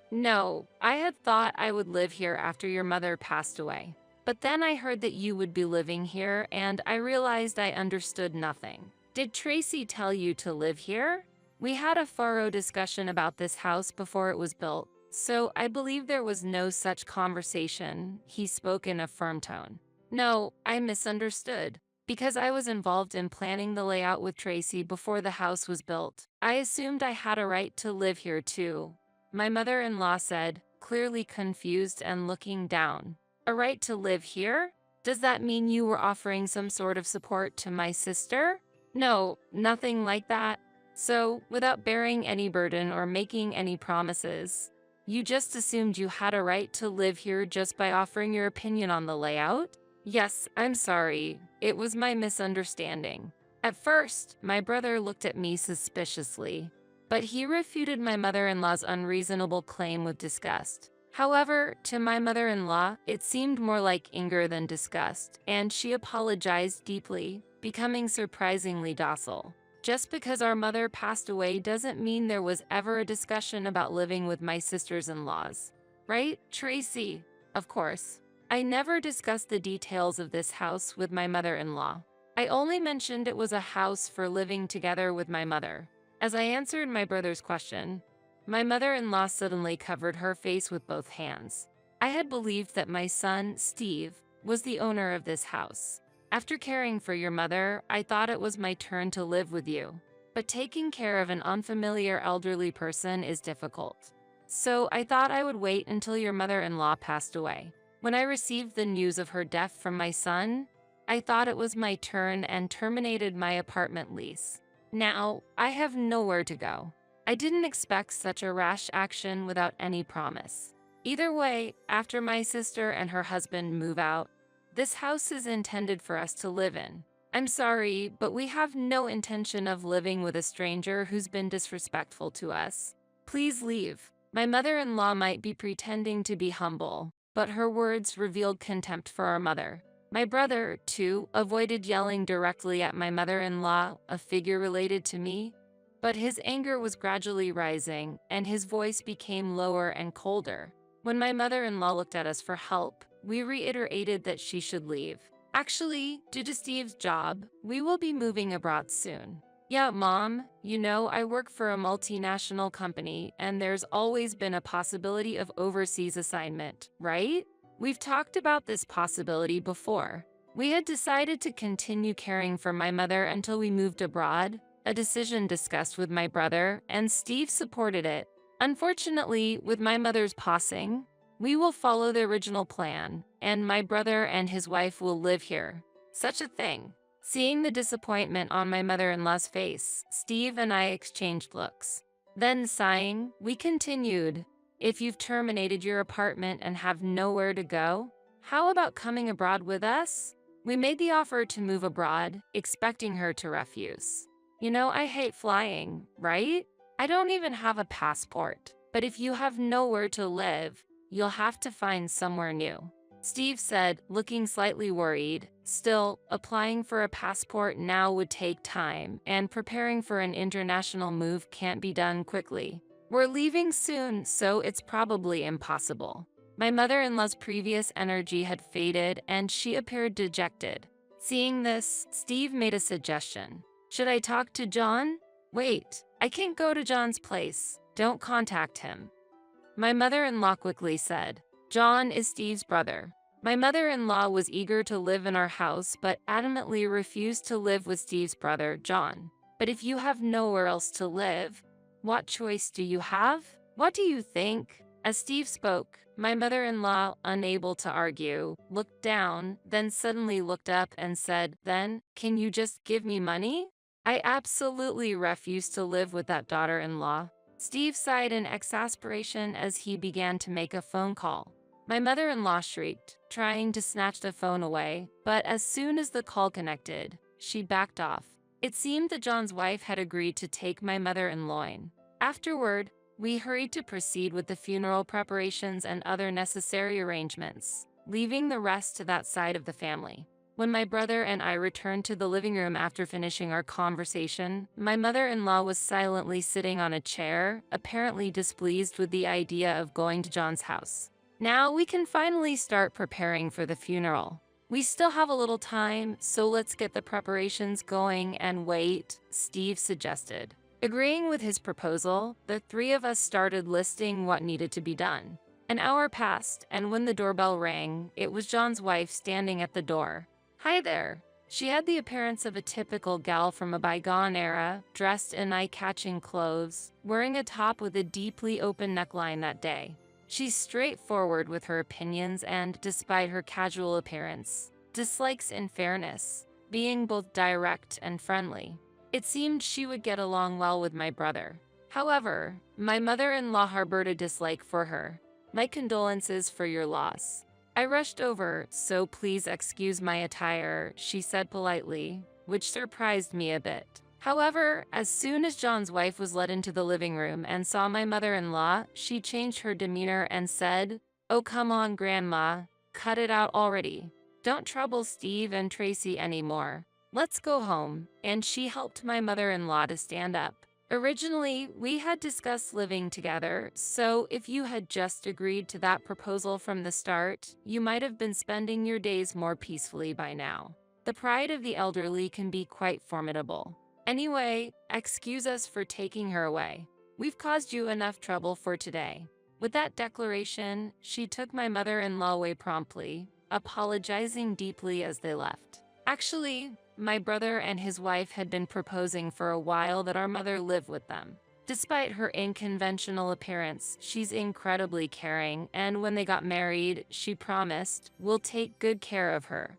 S2: No, I had thought I would live here after your mother passed away. But then I heard that you would be living here, and I realized I understood nothing. Did Tracy tell you to live here?" We had a thorough discussion about this house before it was built, so I believe there was no such conversation. He spoke in a firm tone. "No, I misunderstood. Because I was involved in planning the layout with Tracy before the house was built, I assumed I had a right to live here too," my mother-in-law said, clearly confused and looking down. "A right to live here? Does that mean you were offering some sort of support to my sister?" "No, nothing like that. So, without bearing any burden or making any promises, you just assumed you had a right to live here just by offering your opinion on the layout?" "Yes, I'm sorry. It was my misunderstanding." At first, my brother looked at me suspiciously, but he refuted my mother-in-law's unreasonable claim with disgust. However, to my mother-in-law, it seemed more like anger than disgust, and she apologized deeply, becoming surprisingly docile. Just because our mother passed away doesn't mean there was ever a discussion about living with my sisters-in-laws. Right, Tracy? Of course. I never discussed the details of this house with my mother-in-law. I only mentioned it was a house for living together with my mother. As I answered my brother's question, my mother-in-law suddenly covered her face with both hands. I had believed that my son, Steve, was the owner of this house. After caring for your mother, I thought it was my turn to live with you. But taking care of an unfamiliar elderly person is difficult. So I thought I would wait until your mother-in-law passed away. When I received the news of her death from my son, I thought it was my turn and terminated my apartment lease. Now, I have nowhere to go. I didn't expect such a rash action without any promise. Either way, after my sister and her husband move out, this house is intended for us to live in. I'm sorry, but we have no intention of living with a stranger who's been disrespectful to us. Please leave. My mother-in-law might be pretending to be humble, but her words revealed contempt for our mother. My brother, too, avoided yelling directly at my mother-in-law, a figure related to me, but his anger was gradually rising, and his voice became lower and colder. When my mother-in-law looked at us for help, we reiterated that she should leave. Actually, due to Steve's job, we will be moving abroad soon. Yeah, Mom, you know I work for a multinational company, and there's always been a possibility of overseas assignment, right? We've talked about this possibility before. We had decided to continue caring for my mother until we moved abroad, a decision discussed with my brother, and Steve supported it. Unfortunately, with my mother's passing, we will follow the original plan, and my brother and his wife will live here. Such a thing. Seeing the disappointment on my mother-in-law's face, Steve and I exchanged looks. Then sighing, we continued. If you've terminated your apartment and have nowhere to go, how about coming abroad with us? We made the offer to move abroad, expecting her to refuse. You know, I hate flying, right? I don't even have a passport. But if you have nowhere to live, you'll have to find somewhere new. Steve said, looking slightly worried. Still, applying for a passport now would take time, and preparing for an international move can't be done quickly. We're leaving soon, so it's probably impossible. My mother-in-law's previous energy had faded, and she appeared dejected. Seeing this, Steve made a suggestion. Should I talk to John? Wait, I can't go to John's place. Don't contact him. My mother-in-law quickly said. John is Steve's brother. My mother-in-law was eager to live in our house, but adamantly refused to live with Steve's brother, John. But if you have nowhere else to live, what choice do you have? What do you think? As Steve spoke, my mother-in-law, unable to argue, looked down, then suddenly looked up and said, Then, can you just give me money? I absolutely refuse to live with that daughter-in-law. Steve sighed in exasperation as he began to make a phone call. My mother-in-law shrieked, trying to snatch the phone away, but as soon as the call connected, she backed off. It seemed that John's wife had agreed to take my mother-in-law in. Afterward, we hurried to proceed with the funeral preparations and other necessary arrangements, leaving the rest to that side of the family. When my brother and I returned to the living room after finishing our conversation, my mother-in-law was silently sitting on a chair, apparently displeased with the idea of going to John's house. Now we can finally start preparing for the funeral. We still have a little time, so let's get the preparations going and wait, Steve suggested. Agreeing with his proposal, the three of us started listing what needed to be done. An hour passed, and when the doorbell rang, it was John's wife standing at the door. Hi there. She had the appearance of a typical gal from a bygone era, dressed in eye-catching clothes, wearing a top with a deeply open neckline that day. She's straightforward with her opinions and, despite her casual appearance, dislikes in fairness, being both direct and friendly. It seemed she would get along well with my brother. However, my mother-in-law harbored a dislike for her. My condolences for your loss. I rushed over, so please excuse my attire, she said politely, which surprised me a bit. However, as soon as John's wife was led into the living room and saw my mother-in-law, she changed her demeanor and said, "Oh, come on, Grandma. Cut it out already. Don't trouble Steve and Tracy anymore. Let's go home." And she helped my mother-in-law to stand up. Originally, we had discussed living together, so if you had just agreed to that proposal from the start, you might have been spending your days more peacefully by now. The pride of the elderly can be quite formidable. Anyway, excuse us for taking her away. We've caused you enough trouble for today. With that declaration, she took my mother-in-law away promptly, apologizing deeply as they left. Actually, my brother and his wife had been proposing for a while that our mother live with them. Despite her unconventional appearance, she's incredibly caring, and when they got married, she promised, "We'll take good care of her."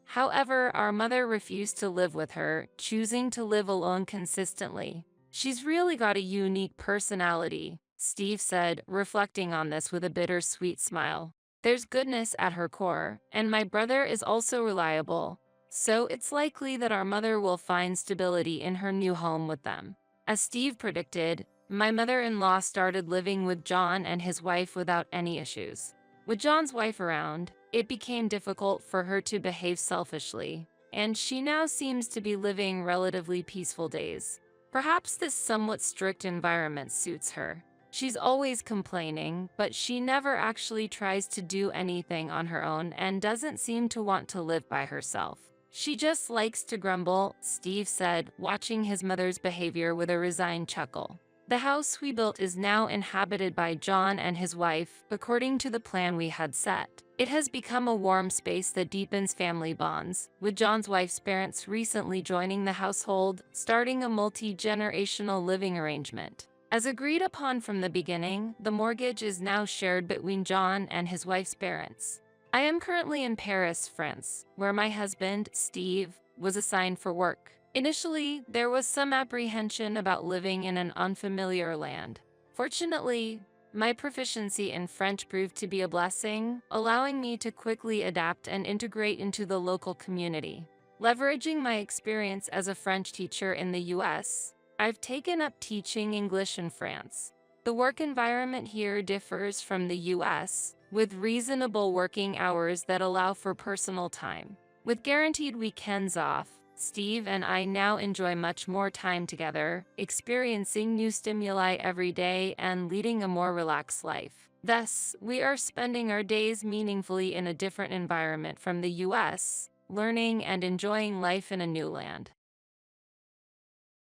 S2: However, our mother refused to live with her, choosing to live alone consistently. "She's really got a unique personality," Steve said, reflecting on this with a bittersweet smile. "There's goodness at her core, and my brother is also reliable, so it's likely that our mother will find stability in her new home with them." As Steve predicted, my mother-in-law started living with John and his wife without any issues. With John's wife around, it became difficult for her to behave selfishly, and she now seems to be living relatively peaceful days. Perhaps this somewhat strict environment suits her. She's always complaining, but she never actually tries to do anything on her own and doesn't seem to want to live by herself. "She just likes to grumble," Steve said, watching his mother's behavior with a resigned chuckle. The house we built is now inhabited by John and his wife, according to the plan we had set. It has become a warm space that deepens family bonds, with John's wife's parents recently joining the household, starting a multi-generational living arrangement. As agreed upon from the beginning, the mortgage is now shared between John and his wife's parents. I am currently in Paris, France, where my husband, Steve, was assigned for work. Initially, there was some apprehension about living in an unfamiliar land. Fortunately, my proficiency in French proved to be a blessing, allowing me to quickly adapt and integrate into the local community. Leveraging my experience as a French teacher in the US, I've taken up teaching English in France. The work environment here differs from the US, with reasonable working hours that allow for personal time. With guaranteed weekends off, Steve and I now enjoy much more time together, experiencing new stimuli every day and leading a more relaxed life. Thus, we are spending our days meaningfully in a different environment from the US, learning and enjoying life in a new land.